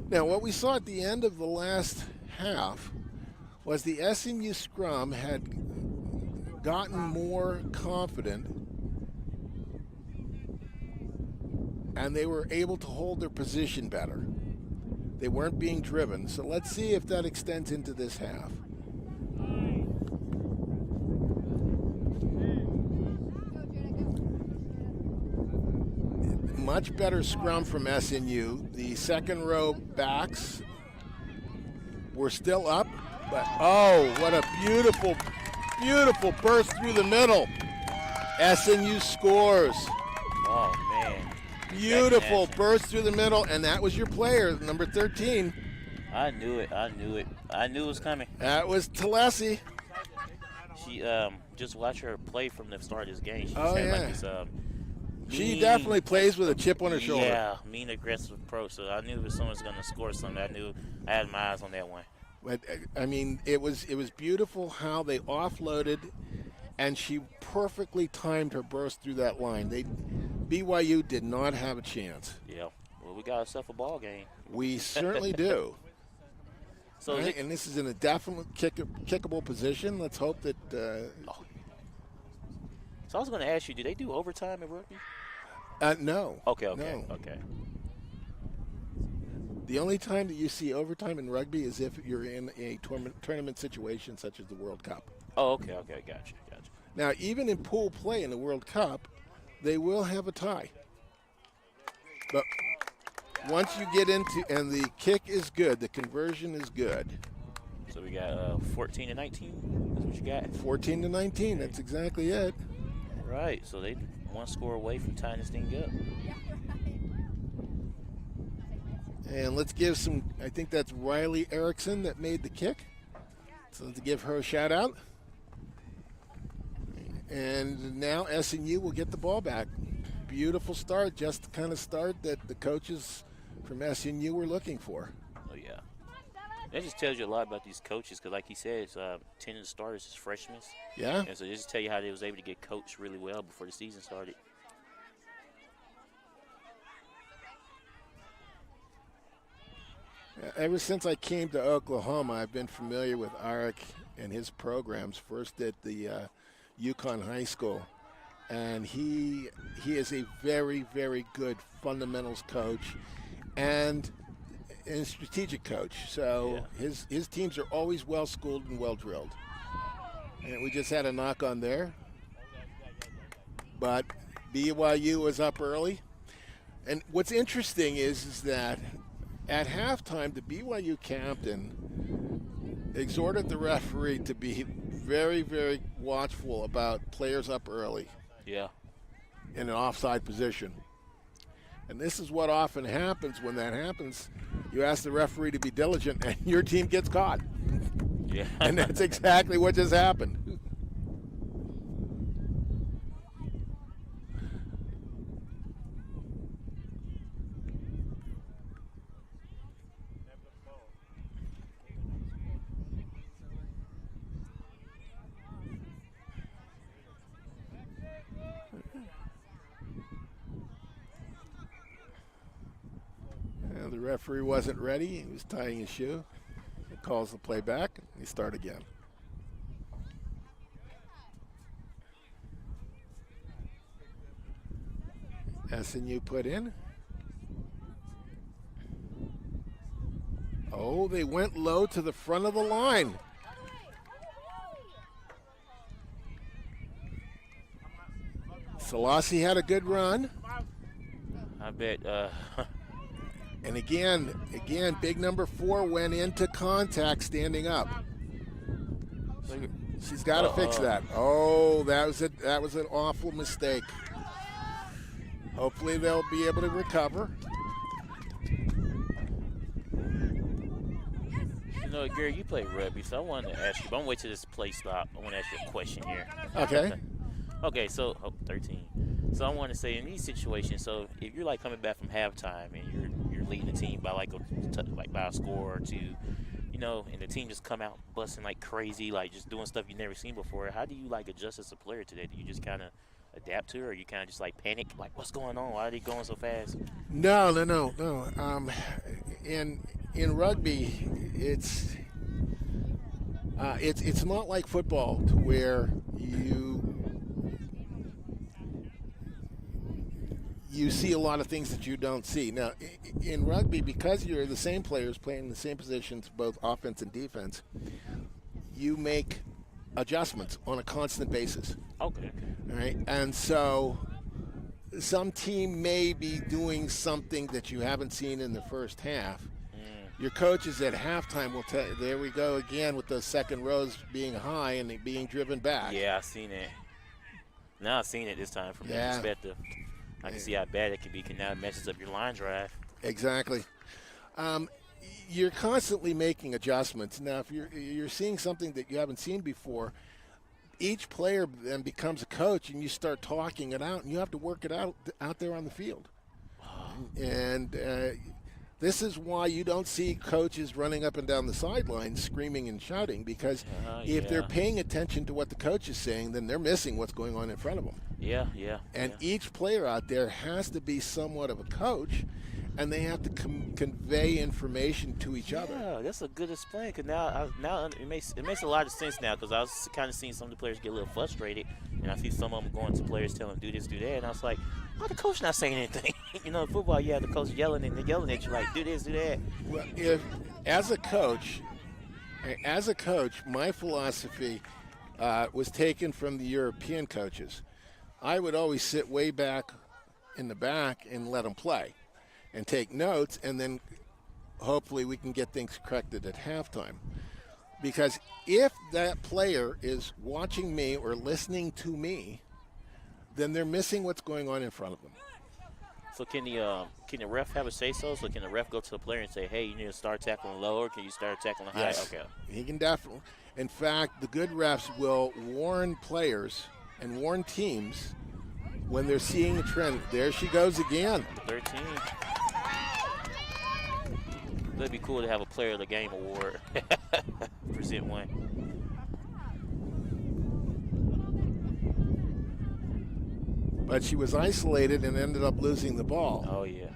Now, what we saw at the end of the last half was the SNU scrum had gotten more confident, and they were able to hold their position better. They weren't being driven. So let's see if that extends into this half. Much better scrum from SNU. The second row backs were still up, but oh, what a beautiful, beautiful burst through the middle. SNU scores. Oh, man. Beautiful burst through the middle, and that was your player, number 13. I knew it. I knew it was coming. That was Talesi. She just watch her play from the start of this game. She's Oh, had yeah. like this She definitely plays with a chip on her shoulder. Yeah, mean aggressive approach. So I knew if someone's going to score something, I had my eyes on that one. But I mean, it was beautiful how they offloaded, and she perfectly timed her burst through that line. BYU did not have a chance. Yeah. Well, we got ourselves a ball game. We certainly do. So Right? And this is in a definite kickable position. Let's hope that. So I was going to ask you, do they do overtime in rugby? No. Okay. No. Okay. The only time that you see overtime in rugby is if you're in a tournament situation such as the World Cup. Oh, okay. Gotcha. Now, even in pool play in the World Cup, they will have a tie. But once you get into, and the kick is good, the conversion is good. So we got 14 to 19. That's what you got. 14 to 19. That's exactly it. Right. So they one score away from tying this thing up. And let's give some, I think that's Riley Erickson that made the kick. So to give her a shout out. And now SNU will get the ball back. Beautiful start, just the kind of start that the coaches from SNU were looking for. Oh, yeah. That just tells you a lot about these coaches because, like he said, 10 of the starters is freshmen. Yeah. And so it just tell you how they was able to get coached really well before the season started. Ever since I came to Oklahoma, I've been familiar with Arik and his programs, first at the Yukon High School. And he is a very, very good fundamentals coach and strategic coach. So his teams are always well-schooled and well-drilled. And we just had a knock on there. But BYU was up early. And what's interesting is that at halftime, the BYU captain exhorted the referee to be very, very watchful about players up early. Yeah. In an offside position. And this is what often happens when that happens. You ask the referee to be diligent, and your team gets caught. Yeah. And that's exactly what just happened. The referee wasn't ready. He was tying his shoe. He calls the play back. He start again. SNU put in. Oh, they went low to the front of the line. Selassie had a good run. I bet. And again, big number 4 went into contact standing up. She's got to fix that. Oh, that was an awful mistake. Hopefully they'll be able to recover. You know, Gary, you play rugby, so I wanted to ask you, but I'm waiting till this play stop. I want to ask you a question here. Okay. Okay, so 13. So I want to say in these situations, so if you're like coming back from halftime and you're leading the team by like by a score or two, you know, and the team just come out busting like crazy, like just doing stuff you've never seen before. How do you like adjust as a player to that? Do you just kind of adapt to it, or you kind of just like panic, like what's going on? Why are they going so fast? No. In rugby, it's not like football to where you see a lot of things that you don't see. Now, in rugby, because you're the same players playing the same positions, both offense and defense, you make adjustments on a constant basis. Okay. All right, and so some team may be doing something that you haven't seen in the first half. Your coaches at halftime will tell you, there we go again with those second rows being high and they being driven back. Yeah, I've seen it. Now I've seen it this time from that perspective. I can see how bad it can be. Now it messes up your line drive. Exactly. You're constantly making adjustments. Now, if you're seeing something that you haven't seen before, each player then becomes a coach, and you start talking it out, and you have to work it out there on the field. And this is why you don't see coaches running up and down the sidelines screaming and shouting, because if they're paying attention to what the coach is saying, then they're missing what's going on in front of them. And each player out there has to be somewhat of a coach, and they have to convey information to each other. Yeah, that's a good explain, because now it makes a lot of sense now, because I was kind of seeing some of the players get a little frustrated, and I see some of them going to players telling them do this, do that, and I was like, why the coach not saying anything? You know, in football, you have the coach yelling and they're yelling at you like, do this, do that. Well, as a coach, my philosophy was taken from the European coaches. I would always sit way back in the back and let them play and take notes, and then hopefully we can get things corrected at halftime. Because if that player is watching me or listening to me, then they're missing what's going on in front of them. So can the ref have a say-so? So can the ref go to the player and say, hey, you need to start tackling low, or can you start tackling high? Yes. Okay. He can definitely. In fact, the good refs will warn players and warn teams when they're seeing a trend. There she goes again. 13. That'd be cool to have a Player of the Game award. Present one. But she was isolated and ended up losing the ball. Oh, yeah.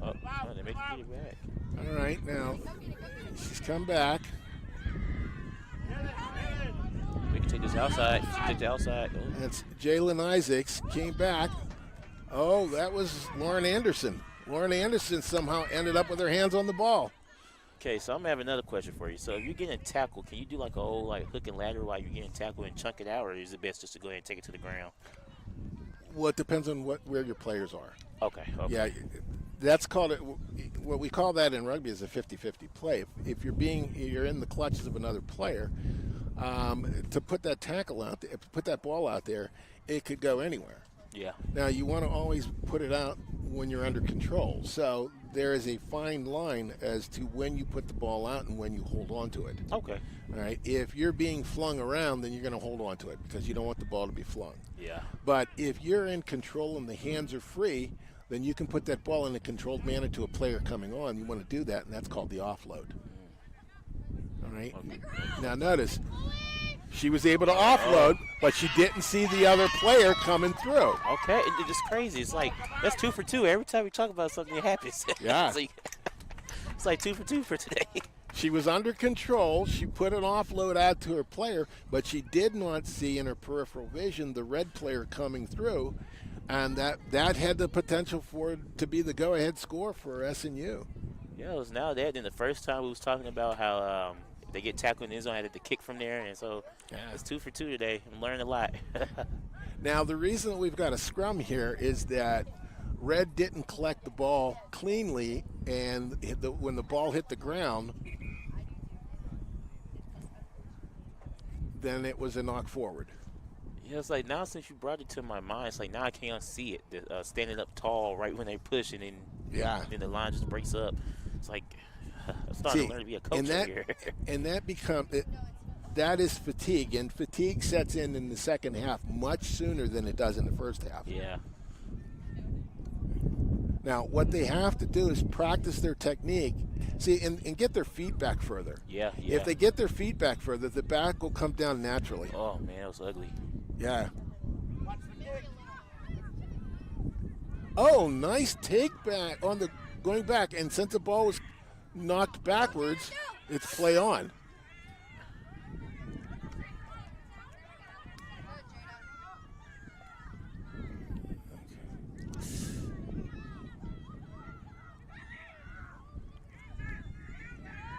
Oh, they make you get it back. All right, now she's come back. We can take this outside. She took the outside. Oh. That's Jalen Isaacs came back. Oh, that was Lauren Anderson. Lauren Anderson somehow ended up with her hands on the ball. Okay, so I'm gonna have another question for you. So if you're getting tackled, can you do like a whole like hook and ladder while you're getting tackled and chunk it out, or is it best just to go ahead and take it to the ground? Well, it depends on where your players are. Okay. Yeah, that's called what we call that in rugby is a 50-50 play. If you're in the clutches of another player, to put that tackle out there, put that ball out there, it could go anywhere. Yeah. Now you want to always put it out when you're under control. So there is a fine line as to when you put the ball out and when you hold on to it. Okay. All right. If you're being flung around, then you're going to hold on to it because you don't want the ball to be flung. Yeah. But if you're in control and the hands are free, then you can put that ball in a controlled manner to a player coming on. You want to do that, and that's called the offload. All right. Okay. Now notice, she was able to offload, but she didn't see the other player coming through. Okay, it's just crazy. It's like, that's 2 for 2. Every time we talk about something, it happens. Yeah. It's like 2 for 2 for today. She was under control. She put an offload out to her player, but she did not see in her peripheral vision the red player coming through, and that had the potential for it to be the go-ahead score for SNU. Yeah, it was now that. Then the first time we was talking about how they get tackled in the end zone, had to kick from there, and so it's 2 for 2 today. I'm learning a lot. Now, the reason that we've got a scrum here is that Red didn't collect the ball cleanly, and when the ball hit the ground, then it was a knock forward. Yeah, it's like now since you brought it to my mind, it's like now I can't unsee it. Standing up tall right when they push, and then the line just breaks up. It's like I'm starting to learn to be a coach here. And that is fatigue, and fatigue sets in the second half much sooner than it does in the first half. Yeah. Now, what they have to do is practice their technique, and get their feet back further. Yeah. If they get their feet back further, the back will come down naturally. Oh, man, that was ugly. Yeah. Oh, nice take back going back, and since the ball was knocked backwards, it's play on.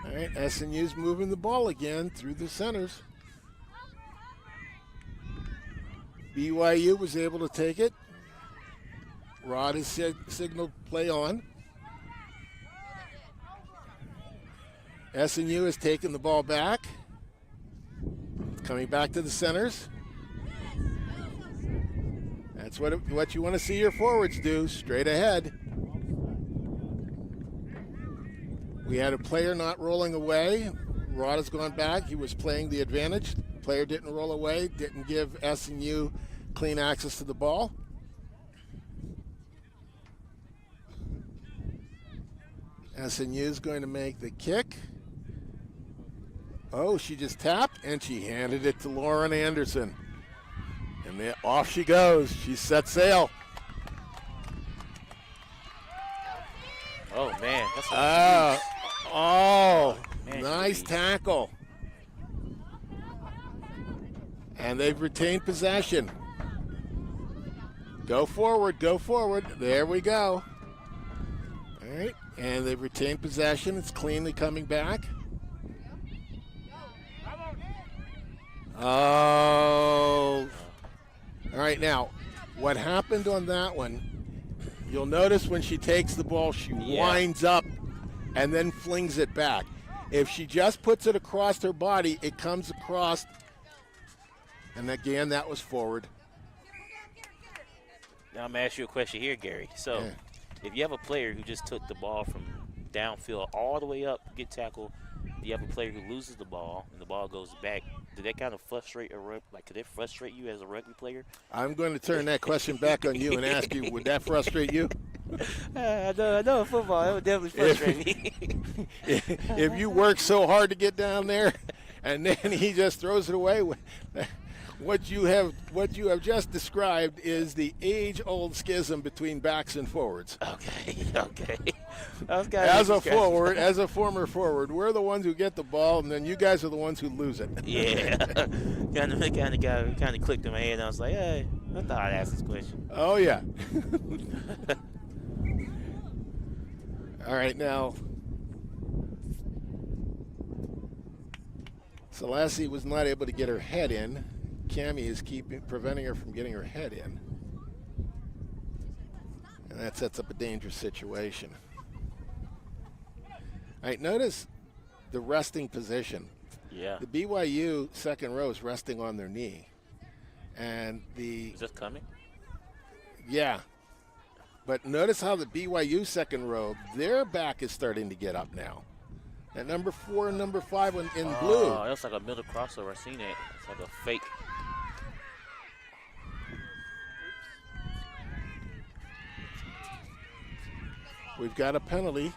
All right, SNU's moving the ball again through the centers. BYU was able to take it. Rod has signaled play on. SNU has taken the ball back. Coming back to the centers. That's what you want to see your forwards do, straight ahead. We had a player not rolling away. Rod has gone back. He was playing the advantage. Player didn't roll away, didn't give SNU clean access to the ball. SNU is going to make the kick. Oh, she just tapped, and she handed it to Lauren Anderson. And off she goes. She set sail. Oh, man. That's man, nice tackle. And they've retained possession. Go forward, go forward. There we go. All right, and they've retained possession. It's cleanly coming back. Oh. All right, now, what happened on that one, you'll notice when she takes the ball, she winds up and then flings it back. If she just puts it across her body, it comes across. And again, that was forward. Now I'm going to ask you a question here, Gary. So if you have a player who just took the ball from downfield all the way up, get tackled, you have a player who loses the ball and the ball goes back, did that kind of frustrate could it frustrate you as a rugby player? I'm going to turn that question back on you and ask you, would that frustrate you? I know football, that would definitely frustrate me. If you work so hard to get down there and then he just throws it away, what you have just described is the age-old schism between backs and forwards. Okay. As a former forward, we're the ones who get the ball, and then you guys are the ones who lose it. Yeah, kind of clicked in my head, and I was like, hey, I thought I'd ask this question. Oh yeah. All right, now. Selassie was not able to get her head in. Cammie is preventing her from getting her head in. And that sets up a dangerous situation. All right, notice the resting position. Yeah. The BYU second row is resting on their knee. And Is this coming? Yeah. But notice how the BYU second row, their back is starting to get up now. At number 4 and number 5 in blue. Oh, that's like a middle crossover. I seen it. It's like a fake. We've got a penalty.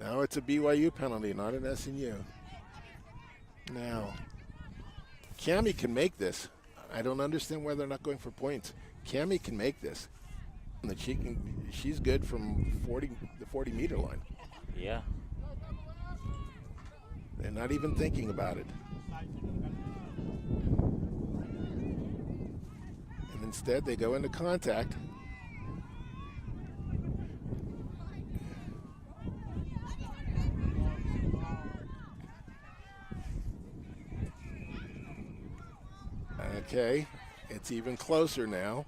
Now it's a BYU penalty, not an SNU. Now, Cammie can make this. I don't understand why they're not going for points. Cammie can make this. That she's good from the 40-meter line. Yeah. They're not even thinking about it. And instead, they go into contact. Okay, it's It's even closer now.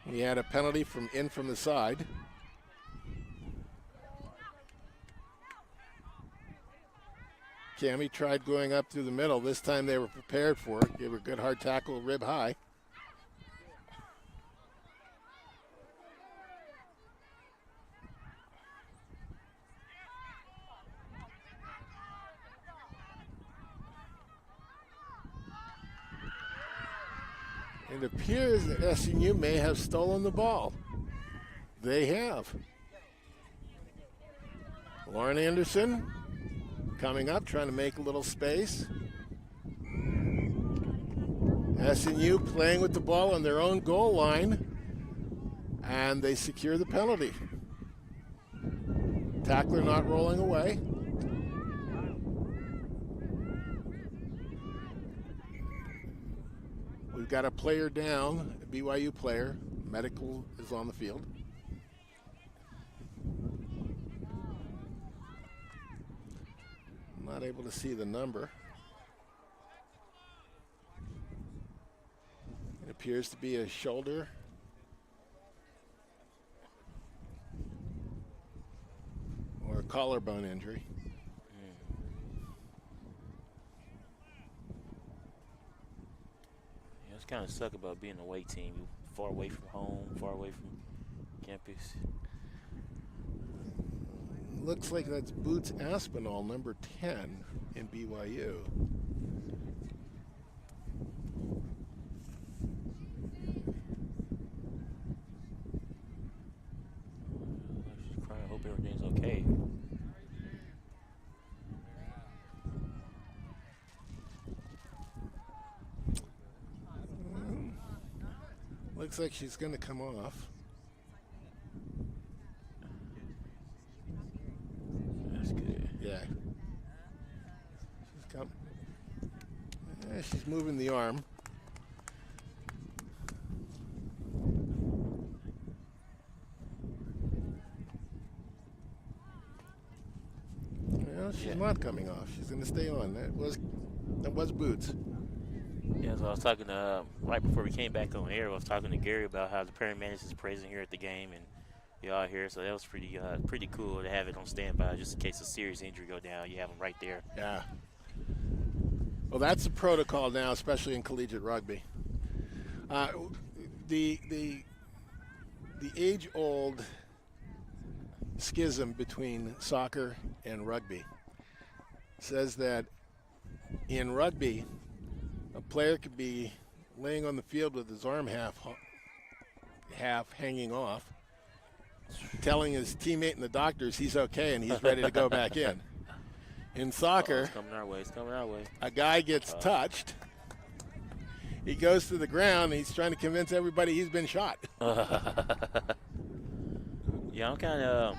We had a penalty from the side. Cammie tried going up through the middle. This time they were prepared for it. Gave her a good hard tackle, rib high. It appears that SNU may have stolen the ball. They have. Lauren Anderson coming up, trying to make a little space. SNU playing with the ball on their own goal line, and they secure the penalty. Tackler not rolling away. We've got a player down, a BYU player. Medical is on the field. I'm not able to see the number. It appears to be a shoulder. Or a collarbone injury. Kind of suck about being an away team. You're far away from home, far away from campus. Looks like that's Boots Aspinall, number 10 in BYU. Just trying to hope everything's okay. Looks like she's going to come off. That's good. Yeah. She's moving the arm. Well, she's not coming off. She's going to stay on. That was Boots. Yeah, so I was talking right before we came back on air. I was talking to Gary about how the paramedics is present here at the game, and y'all here. So that was pretty cool to have it on standby just in case a serious injury go down. You have them right there. Yeah. Well, that's the protocol now, especially in collegiate rugby. The age-old schism between soccer and rugby says that in rugby, a player could be laying on the field with his arm half hanging off, telling his teammate and the doctors he's okay and he's ready to go back in. In soccer, it's coming our way. It's coming our way. A guy gets touched. He goes to the ground and he's trying to convince everybody he's been shot. Yeah, I'm kind of.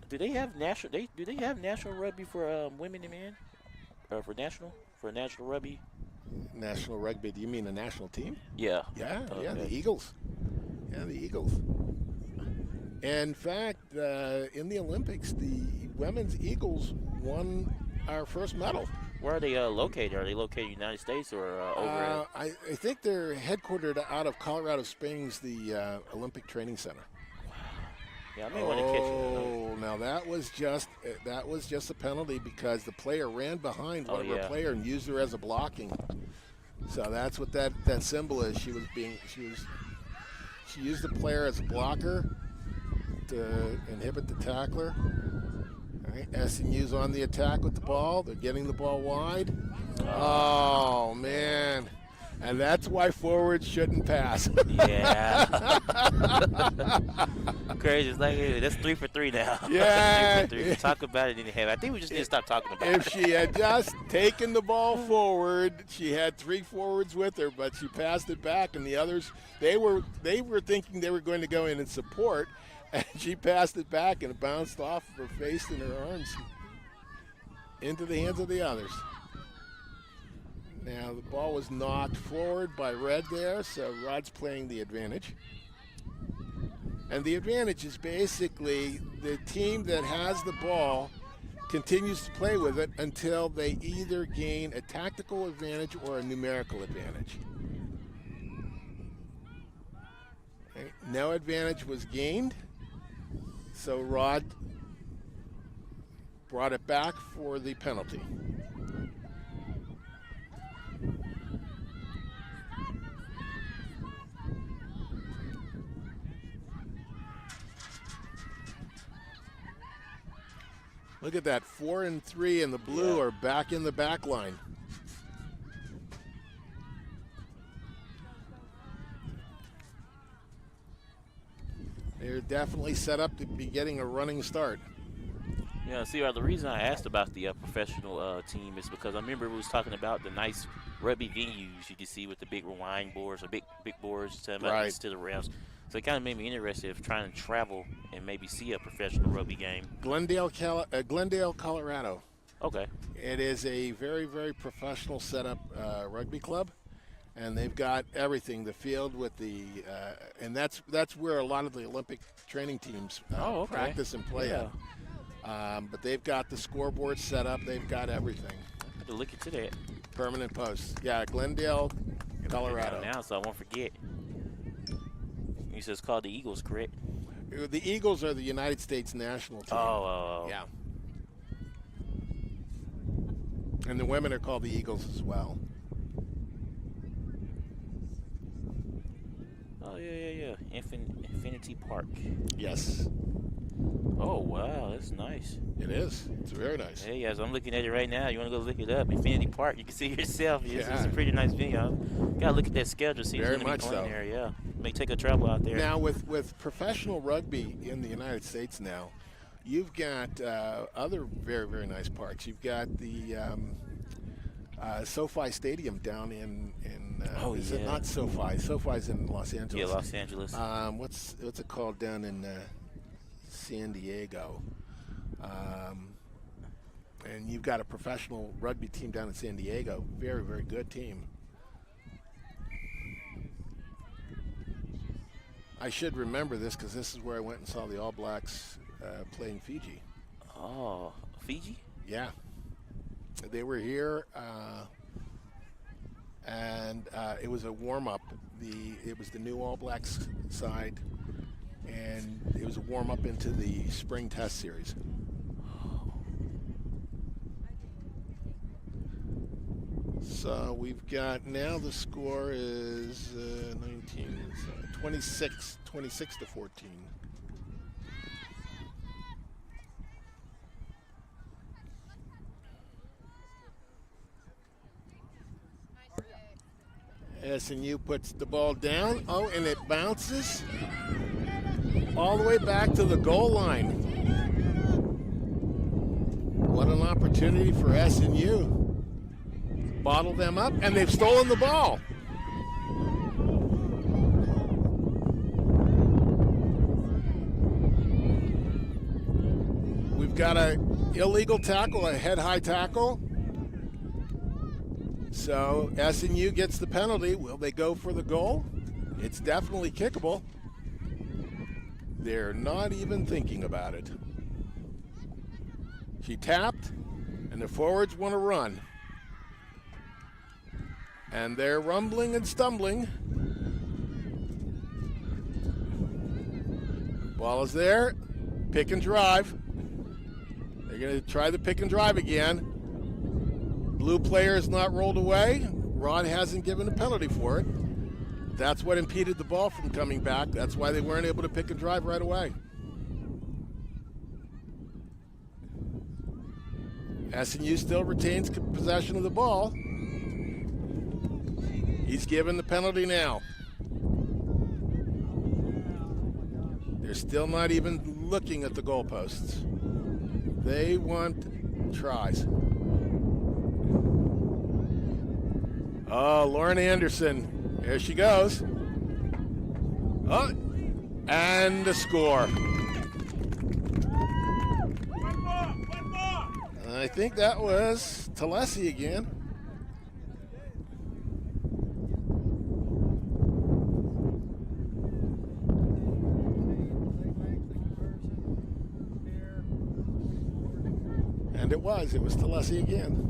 Do they have national? Do they have national rugby for women and men? For national rugby? National rugby? Do you mean a national team? Yeah. Yeah, Okay. yeah, the Eagles. Yeah, the Eagles. In fact, in the Olympics, the women's Eagles won our first medal. Where are they located? Are they located in the United States or over? I think they're headquartered out of Colorado Springs, the Olympic Training Center. Yeah, I may want to catch it. Oh, now that was just a penalty because the player ran behind one of her player and used her as a blocking. So that's what that symbol is. She used the player as a blocker to inhibit the tackler. All right, SNU's on the attack with the ball. They're getting the ball wide. Oh man. And that's why forwards shouldn't pass. Yeah. Crazy. It's like, hey, that's 3 for 3 now. Yeah. 3 for 3. Talk about it in the head. I think we just need to stop talking about it. If she had just taken the ball forward, she had 3 forwards with her, but she passed it back, and the others, they were thinking they were going to go in and support, and she passed it back, and it bounced off her face and her arms into the hands of the others. Now, the ball was knocked forward by Red there, so Rod's playing the advantage. And the advantage is basically the team that has the ball continues to play with it until they either gain a tactical advantage or a numerical advantage. No advantage was gained. So Rod brought it back for the penalty. Look at that, 4 and 3 and the blue are back in the back line. They're definitely set up to be getting a running start. Yeah, see, the reason I asked about the professional team is because I remember we was talking about the nice rugby venues you can see with the big rewind boards or big boards to the refs. So it kind of made me interested in trying to travel and maybe see a professional rugby game. Glendale, Colorado. Okay. It is a very, very professional setup rugby club, and they've got everything. The field with the and that's where a lot of the Olympic training teams practice and play at. But they've got the scoreboard set up. They've got everything. I have to look into that. Permanent posts. Yeah, Glendale, Colorado. Now, so I won't forget. You said it's called the Eagles, correct? The Eagles are the United States national team. Oh. Yeah. And the women are called the Eagles as well. Oh, yeah. Infinity Park. Yes. Oh, wow, that's nice. It is. It's very nice. Hey, guys, I'm looking at it right now. You want to go look it up? Infinity Park. You can see yourself. It's a pretty nice venue. Got to look at that schedule. See who's going to be playing there. Yeah. May take a travel out there. Now, with professional rugby in the United States now, you've got other very, very nice parks. You've got the SoFi Stadium down in is it not SoFi? SoFi's in Los Angeles. Yeah, Los Angeles. What's it called down in San Diego? And you've got a professional rugby team down in San Diego. Very, very good team. I should remember this because this is where I went and saw the All Blacks playing Fiji. Oh, Fiji? Yeah. They were here, and it was a warm-up. It was the new All Blacks side, and it was a warm-up into the spring test series. So we've got now the score is 26 to 14. SNU puts the ball down. Oh, and it bounces all the way back to the goal line. What an opportunity for SNU. Bottle them up, and they've stolen the ball. We've got an illegal tackle, a head-high tackle. So SNU gets the penalty. Will they go for the goal? It's definitely kickable. They're not even thinking about it. She tapped, and the forwards want to run. And they're rumbling and stumbling. Ball is there. Pick and drive. They're going to try the pick and drive again. Blue player is not rolled away. Rod hasn't given a penalty for it. That's what impeded the ball from coming back. That's why they weren't able to pick and drive right away. SNU still retains possession of the ball. He's given the penalty now. They're still not even looking at the goalposts. They want tries. Oh, Lauren Anderson. There she goes. Oh, and the score. I think that was Talesi again. And it was Talesi again.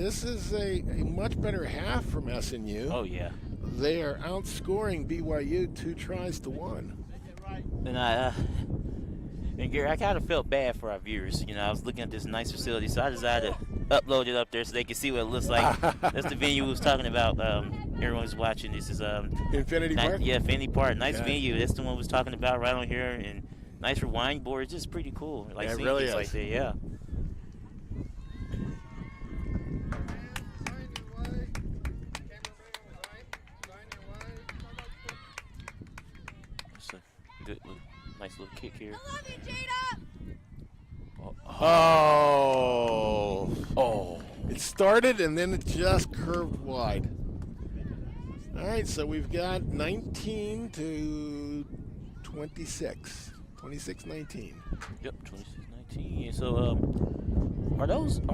this is a much better half from SNU. Oh, yeah. They are outscoring BYU 2 tries to 1. And Gary, I kind of felt bad for our viewers. You know, I was looking at this nice facility, so I decided to upload it up there so they can see what it looks like. That's the venue we was talking about. Everyone's watching. This is Infinity Park? Yeah, Infinity Park. Nice Yeah. venue. That's the one we was talking about right on here, and nice wine boards. Just pretty cool. Like Yeah, it seeing really things is. like that. Yeah. That's a good, nice little kick here. I love you, Jada! Oh. It started and then it just curved wide. All right, so we've got 19 to 26. 26-19. Yep, 26-19. So, are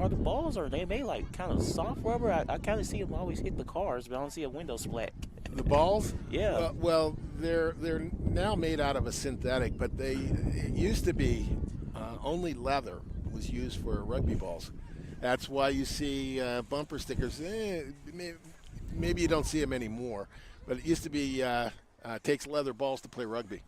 the balls, are they made like kind of soft rubber? I kind of see them always hit the cars, but I don't see a window splat. The balls? Yeah. Well, they're now made out of a synthetic, but it used to be only leather was used for rugby balls. That's why you see bumper stickers. Maybe you don't see them anymore, but it used to be takes leather balls to play rugby.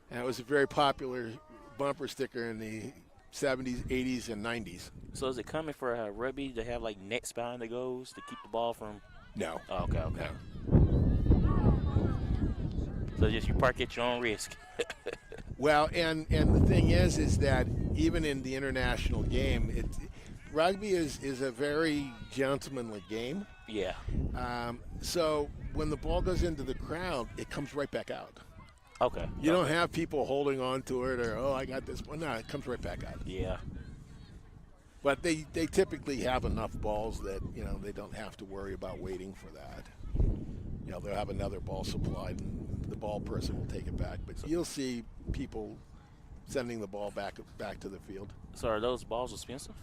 And it was a very popular bumper sticker in the 70s, 80s, and 90s. So is it coming for rugby to have like nets behind the goals to keep the ball from? No. Oh, okay. No. So just you park at your own risk. Well, and the thing is that even in the international game, rugby is a very gentlemanly game. Yeah. So when the ball goes into the crowd, it comes right back out. Okay. You don't have people holding on to it or, I got this one. No, it comes right back out. Yeah. But they typically have enough balls that, they don't have to worry about waiting for that. They'll have another ball supplied and the ball person will take it back. But you'll see people sending the ball back to the field. So are those balls expensive?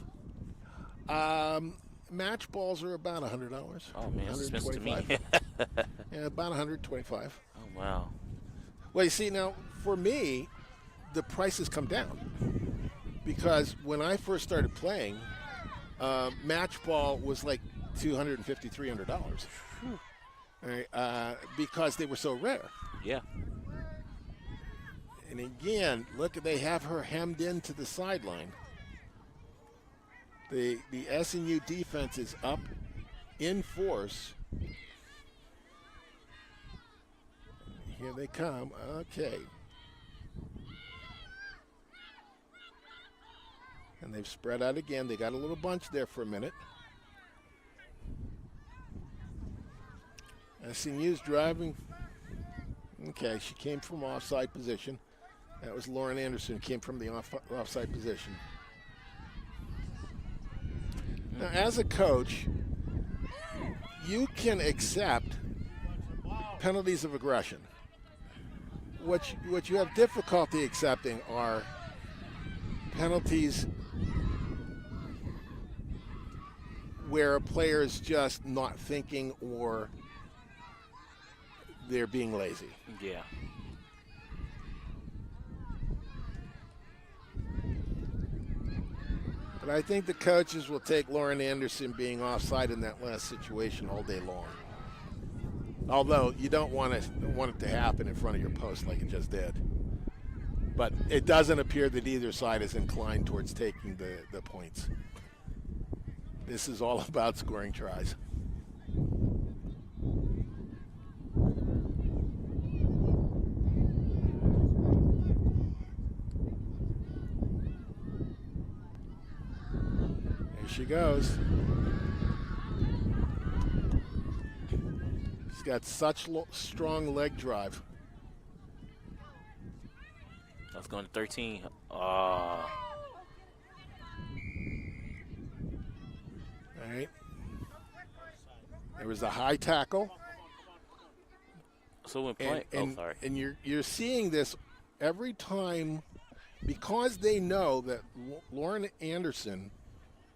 Match balls are about $100. Oh, man, that's expensive to me. Yeah, about $125. Oh, wow. Well, you see, now, for me, the prices come down. Because when I first started playing, match ball was like $250, $300. Right, because they were so rare. Yeah. And again, look, they have her hemmed into the sideline. The SNU defense is up in force. Here they come. Okay. And they've spread out again. They got a little bunch there for a minute. SNU's driving. Okay, she came from offside position. That was Lauren Anderson, came from the offside position. Now, as a coach, you can accept penalties of aggression. What you have difficulty accepting are penalties where a player is just not thinking or they're being lazy. Yeah. But I think the coaches will take Lauren Anderson being offside in that last situation all day long. Although you don't want it to happen in front of your post like it just did. But it doesn't appear that either side is inclined towards taking the points. This is all about scoring tries. There she goes. She's got such strong leg drive. That's going to 13. Oh. All right. There was a high tackle. So when playing, sorry. And you're seeing this every time because they know that Lauren Anderson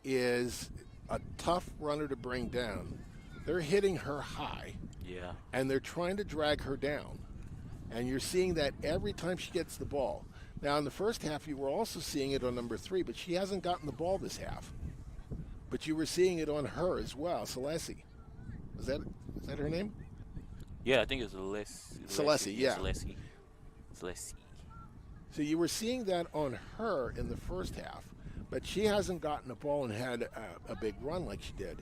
is a tough runner to bring down. They're hitting her high. Yeah. And they're trying to drag her down. And you're seeing that every time she gets the ball. Now, in the first half, you were also seeing it on number 3, but she hasn't gotten the ball this half. but you were seeing it on her as well, Celeste. Was that her name? Yeah, I think it was Celeste, yeah. Celeste. So you were seeing that on her in the first half, but she hasn't gotten the ball and had a big run like she did.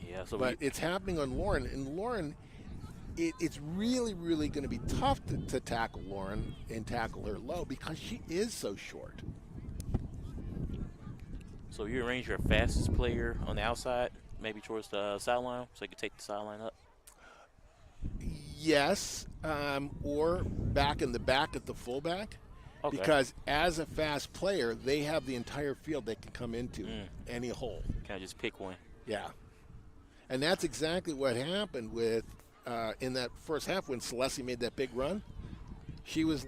Yeah, so but it's happening on Lauren, and Lauren, it's really, really going to be tough to tackle Lauren and tackle her low because she is so short. So you arrange your fastest player on the outside, maybe towards the sideline, so you can take the sideline up? Yes, or back in the back at the fullback. Okay. Because as a fast player, they have the entire field they can come into, any hole. Can I just pick one? Yeah. And that's exactly what happened with in that first half when Celeste made that big run. She was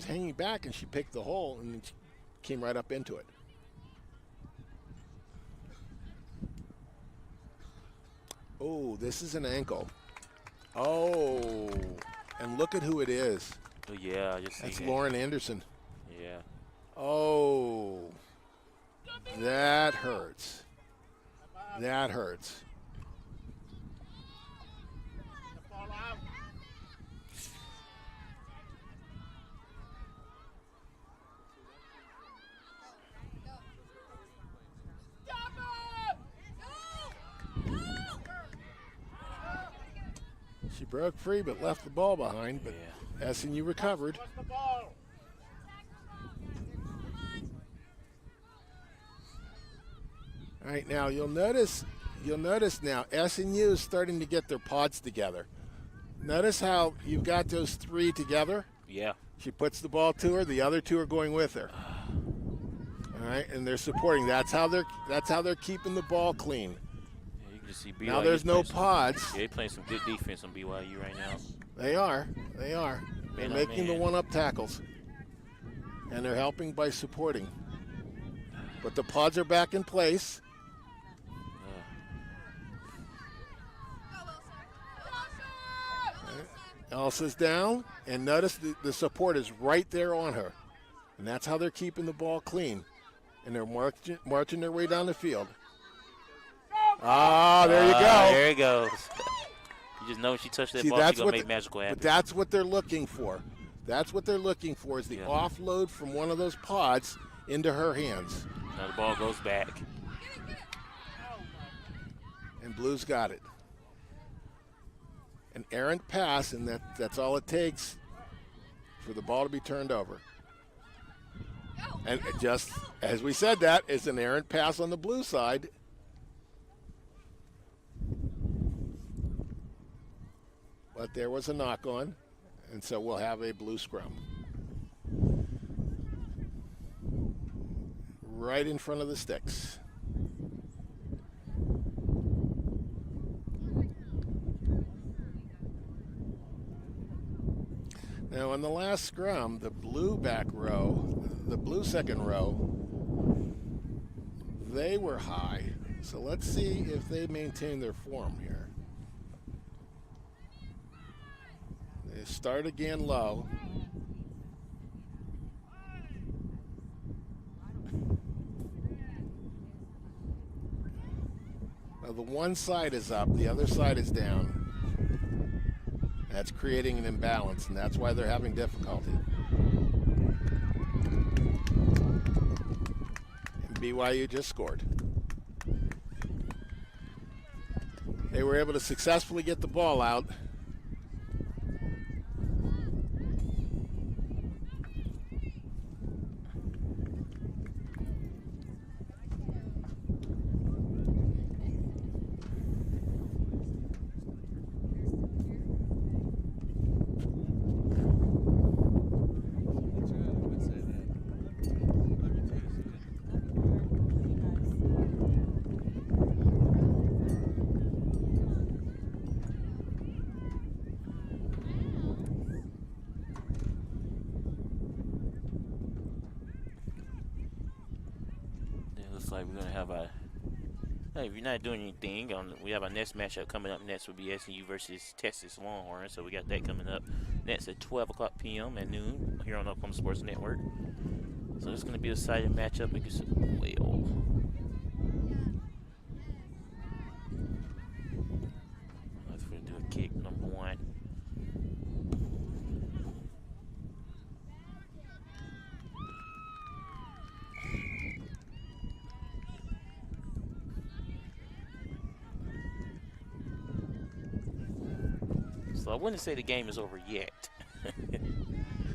hanging back and she picked the hole and she came right up into it. Oh, this is an ankle. Oh, and look at who it is. Oh, yeah, I just see That's that. Lauren Anderson. Yeah. Oh, that hurts. That hurts. She broke free but left the ball behind, but SNU recovered. All right, now you'll notice now SNU is starting to get their pods together. Notice how you've got those three together? Yeah. She puts the ball to her, the other two are going with her. All right, and they're supporting. That's how they're keeping the ball clean. Yeah, you can just see BYU. Now there's no pods. Yeah, they're playing some good defense on BYU right now. They are. They're making the one-up tackles. And they're helping by supporting. But the pods are back in place. Elsa's down, and notice the support is right there on her. And that's how they're keeping the ball clean. And they're marching their way down the field. Ah, there you go. There it goes. You just know when she touched that ball, she's going to make magical happen. But that's what they're looking for. That's what they're looking for is the offload from one of those pods into her hands. Now the ball goes back. And Blue's got it. An errant pass, and that's all it takes for the ball to be turned over. And just as we said, that is an errant pass on the Blue side. But there was a knock on, and so we'll have a Blue scrum. Right in front of the sticks. Now, in the last scrum, the Blue back row, the Blue second row, they were high. So let's see if they maintain their form here. They start again low. Now, the one side is up, the other side is down. That's creating an imbalance, and that's why they're having difficulty. And BYU just scored. They were able to successfully get the ball out. Like we're gonna have if you're not doing anything, we have our next matchup coming up. Next will be SNU versus Texas Longhorns. So we got that coming up next at 12 o'clock p.m. at noon here on Oklahoma Sports Network. So it's gonna be a exciting matchup. So I wouldn't say the game is over yet. I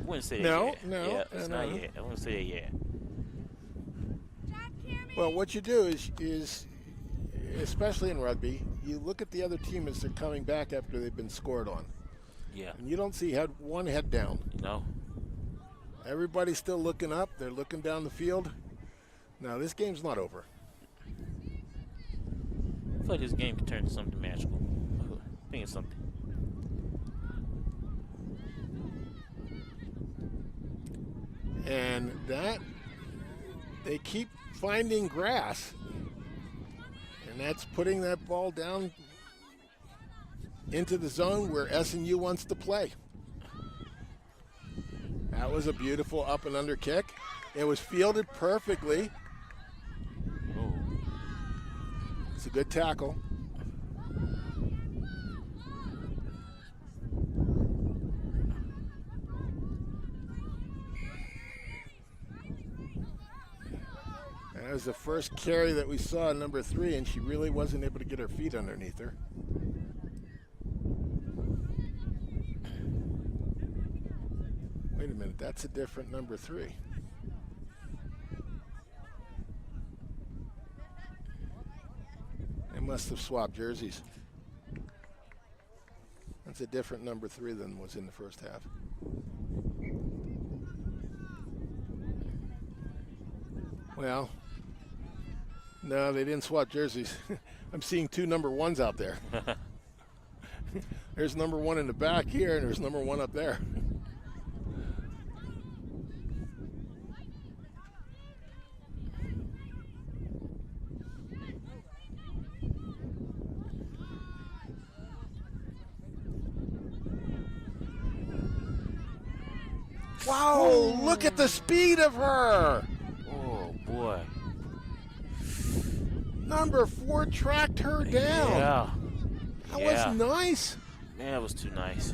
wouldn't say that No, yet. no, Yeah, it's no. not yet. I wouldn't say that yet. Well, what you do is especially in rugby, you look at the other team as they're coming back after they've been scored on. Yeah. And you don't see one head down. No. Everybody's still looking up. They're looking down the field. Now, this game's not over. I feel like this game could turn into something magical. I think it's something. And that, they keep finding grass. And that's putting that ball down into the zone where SNU wants to play. That was a beautiful up and under kick. It was fielded perfectly. Oh. It's a good tackle. That was the first carry that we saw in number 3, and she really wasn't able to get her feet underneath her. Wait a minute, that's a different number 3. They must have swapped jerseys. That's a different number 3 than was in the first half. Well, no, they didn't swap jerseys. I'm seeing 2 number 1s out there. There's number 1 in the back here, and there's number 1 up there. Wow, look at the speed of her. Oh, boy. Number 4 tracked her down. Yeah. That was nice. Man, that was too nice.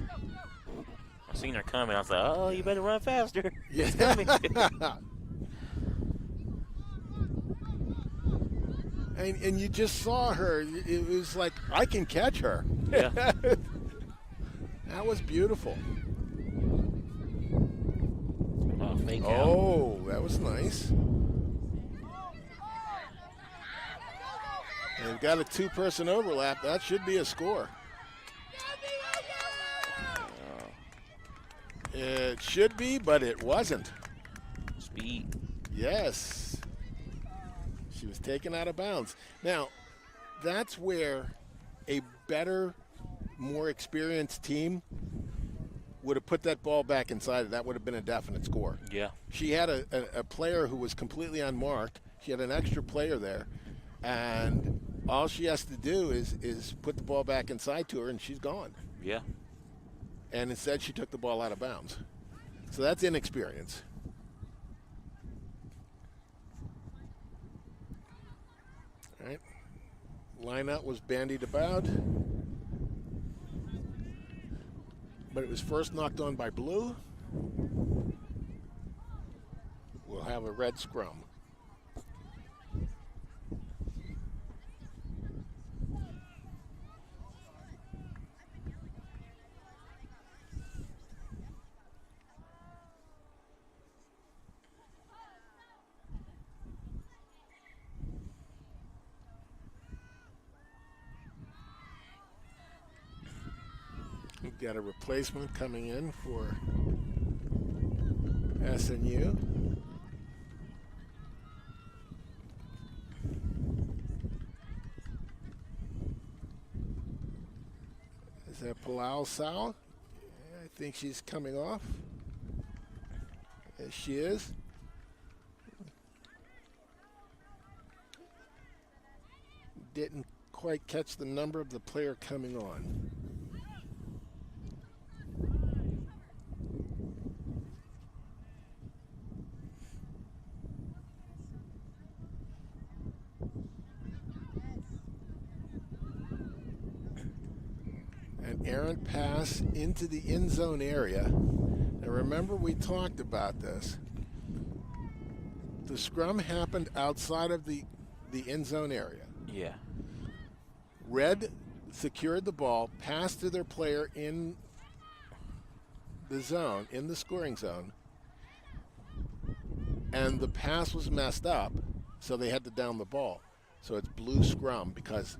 I seen her coming. I was like, oh, you better run faster. Yeah. It's coming. And you just saw her. It was like, I can catch her. Yeah. That was beautiful. Oh, fake out. Oh, that was nice. And they've got a 2-person overlap. That should be a score. It should be, but it wasn't. Speed. Yes. She was taken out of bounds. Now, that's where a better, more experienced team would have put that ball back inside. That would have been a definite score. Yeah. She had a player who was completely unmarked. She had an extra player there. And all she has to do is put the ball back inside to her, and she's gone. Yeah. And instead, she took the ball out of bounds. So that's inexperience. All right. Lineout was bandied about. But it was first knocked on by blue. We'll have a red scrum. We've got a replacement coming in for SNU. Is that Palau Sal? I think she's coming off. Yes, she is. Didn't quite catch the number of the player coming on. An errant pass into the end zone area. Now remember, we talked about this. The scrum happened outside of the end zone area. Yeah. Red secured the ball, passed to their player in the zone, in the scoring zone, and the pass was messed up, so they had to down the ball. So it's blue scrum because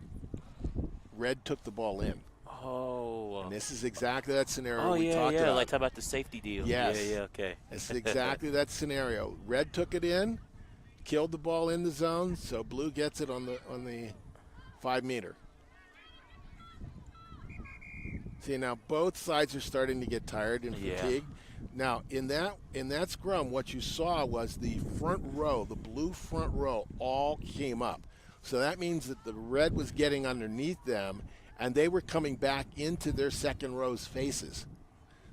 red took the ball in. Oh. And this is exactly that scenario Oh, we yeah, talked yeah. about. Like, talk about the safety deal. Yes. Yeah, okay. It's exactly that scenario. Red took it in, killed the ball in the zone, so blue gets it on the 5 meter. See, now both sides are starting to get tired and fatigued. Now, in that scrum, what you saw was the front row, the blue front row, all came up. So that means that the red was getting underneath them, and they were coming back into their second row's faces.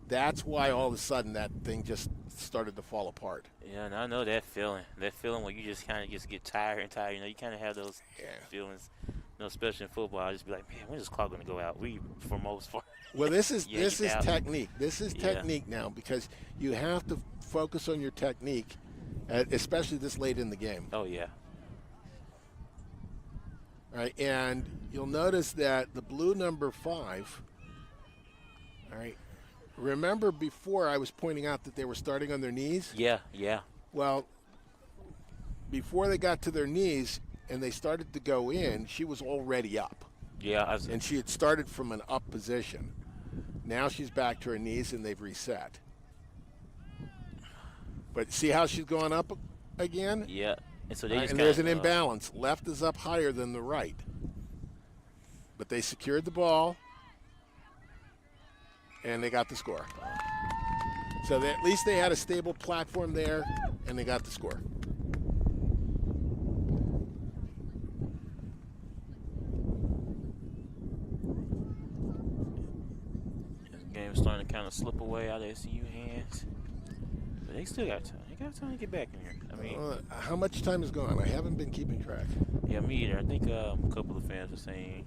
That's why all of a sudden that thing just started to fall apart. Yeah, and I know that feeling. That feeling where you just kind of just get tired and tired. You know, you kind of have those feelings. You know, especially in football, I just be like, man, when's this clock going to go out? For most part. Well, this is out. technique. This is technique now, because you have to focus on your technique, especially this late in the game. Oh, yeah. All right, and you'll notice that the blue number 5, all right, remember before I was pointing out that they were starting on their knees? Yeah, yeah. Well, before they got to their knees and they started to go in, she was already up. Yeah. And she had started from an up position. Now she's back to her knees and they've reset. But see how she's going up again? Yeah. And so they just and there's an imbalance. Left is up higher than the right. But they secured the ball, and they got the score. So at least they had a stable platform there, and they got the score. This game's starting to kind of slip away out of SNU hands. But they still got time. They got time to get back in here. I mean, how much time is gone? I haven't been keeping track. Yeah, me either. I think a couple of fans are saying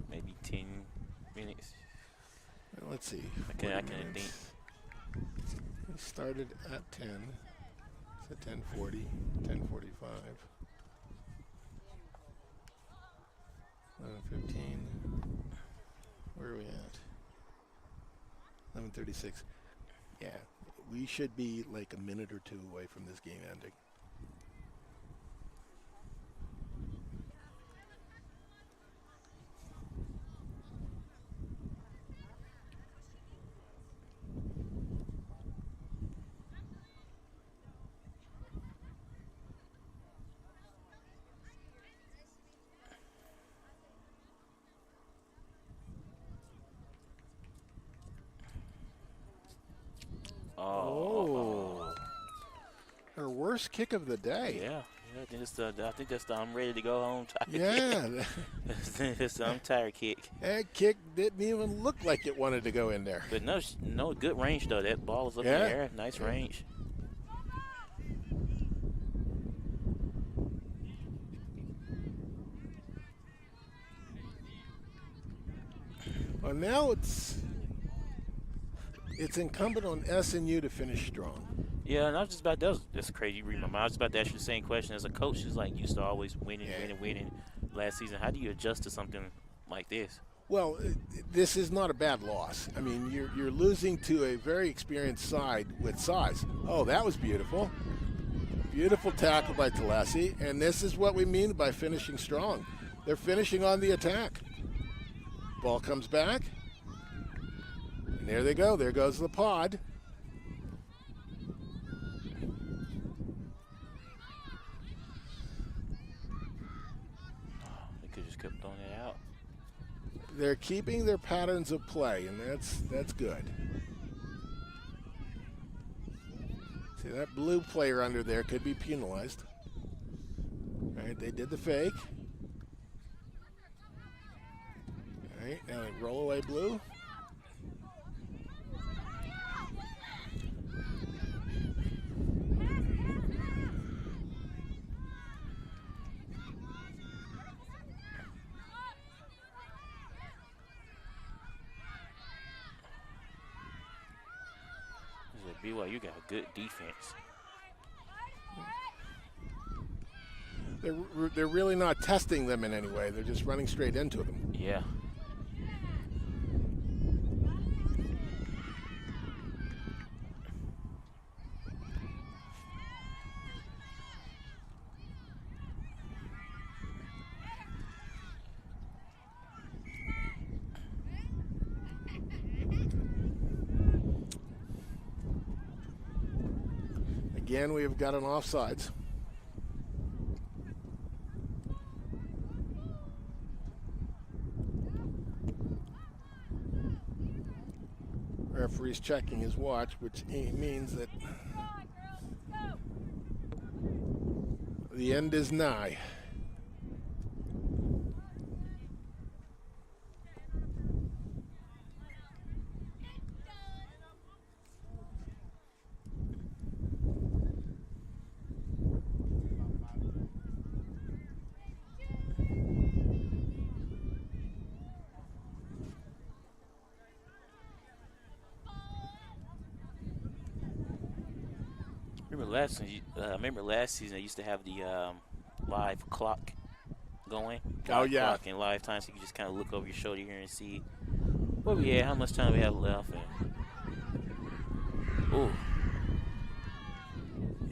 maybe 10 minutes. Well, let's see. I can think. We started at 10. It's at 10:40, 10:45, 11:15. Where are we at? 11:36. Yeah, we should be like a minute or two away from this game ending. Her worst kick of the day. Yeah. I think that's the I'm ready to go home tired Yeah. It's the I'm tired kick. That kick didn't even look like it wanted to go in there. But no good range, though. That ball was up in the air. Nice range. Well, now it's incumbent on SNU to finish strong. Yeah, and I was just about that's crazy. You read my mind. I was about to ask you the same question. As a coach, who's like used to always winning last season, how do you adjust to something like this? Well, this is not a bad loss. I mean, you're losing to a very experienced side with size. Oh, that was beautiful. Beautiful tackle by Talesi, and this is what we mean by finishing strong. They're finishing on the attack. Ball comes back, and there they go. There goes the pod. Kept throwing it out. They're keeping their patterns of play, and that's good. See, that blue player under there could be penalized. All right, they did the fake. All right, now they roll away blue. BYU got a good defense. They're really not testing them in any way. They're just running straight into them. Yeah. again, we've got an offsides. Referee's checking his watch, which means that the end is nigh. Remember last season, I used to have the live clock going. Oh, Live yeah. Clock in live time, so you can just kind of look over your shoulder here and see where we at, how much time we have left. Ooh.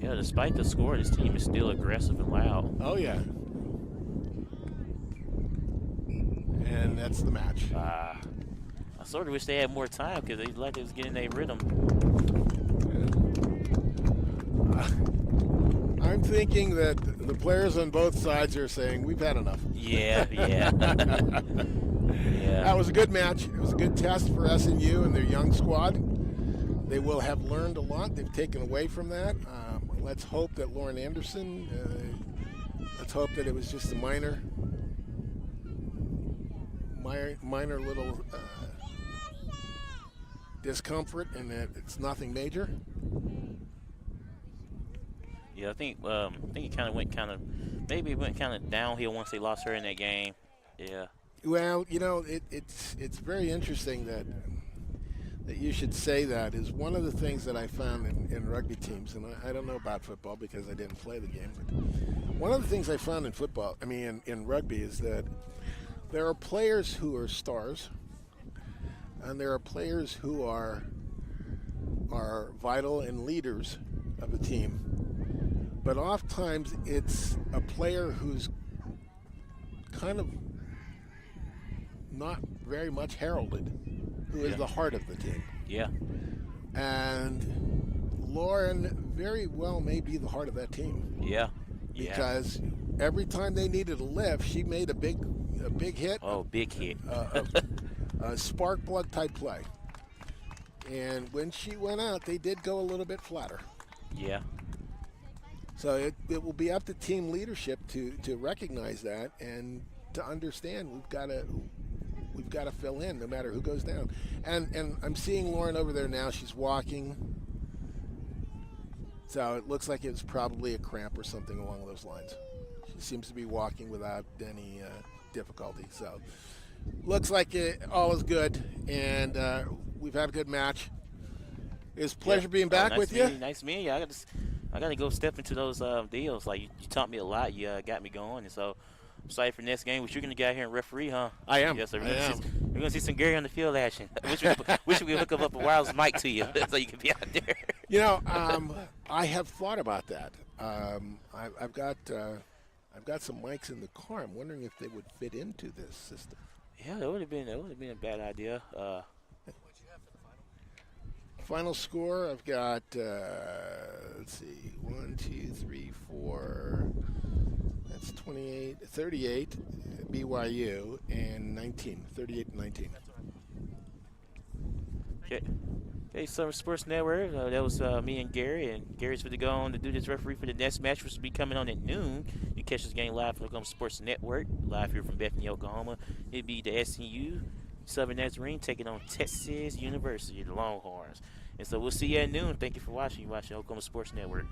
Yeah, despite the score, this team is still aggressive and loud. Oh, yeah. And that's the match. I sort of wish they had more time because they was getting their rhythm. I'm thinking that the players on both sides are saying, we've had enough. Yeah. Yeah. That was a good match. It was a good test for SNU and their young squad. They will have learned a lot. They've taken away from that. Let's hope that Lauren Anderson, let's hope that it was just a minor little discomfort and that it's nothing major. Yeah, I think it kind of went maybe it went kind of downhill once they lost her in that game. Yeah. Well, you know, it's very interesting that you should say that. Is one of the things that I found in rugby teams, and I don't know about football because I didn't play the game, but one of the things I found in rugby is that there are players who are stars, and there are players who are vital and leaders of a team. But oftentimes it's a player who's kind of not very much heralded, who is the heart of the team. Yeah. And Lauren very well may be the heart of that team. Yeah. Because every time they needed a lift, she made a big hit. Oh, big hit. A spark plug type play. And when she went out, they did go a little bit flatter. Yeah. So it will be up to team leadership to recognize that and to understand we've got to fill in no matter who goes down. And I'm seeing Lauren over there now. She's walking. So it looks like it was probably a cramp or something along those lines. She seems to be walking without any difficulty. So looks like all is good, and we've had a good match. It's a pleasure being back with you. Nice meeting you. I got to go step into those deals. Like, you taught me a lot. You got me going. And so I'm excited for next game. Which you're going to get out here and referee, huh? I am. Yes, sir. I am. We're going to see some Gary on the field action. wish we could hook up a wireless mic to you so you can be out there. You know, I have thought about that. I've got some mics in the car. I'm wondering if they would fit into this system. Yeah, that would have been a bad idea. Final score, I've got, let's see, 1, 2, 3, 4, that's 38 BYU, and 38 and 19. Okay, Summer Sports Network, that was me and Gary, and Gary's going to go on to do this referee for the next match, which will be coming on at noon. You catch this game live from Oklahoma Sports Network, live here from Bethany, Oklahoma. It'll be the SNU Southern Nazarene taking on Texas University, the Longhorns. And so we'll see you at noon. Thank you for watching. You're watching Oklahoma Sports Network.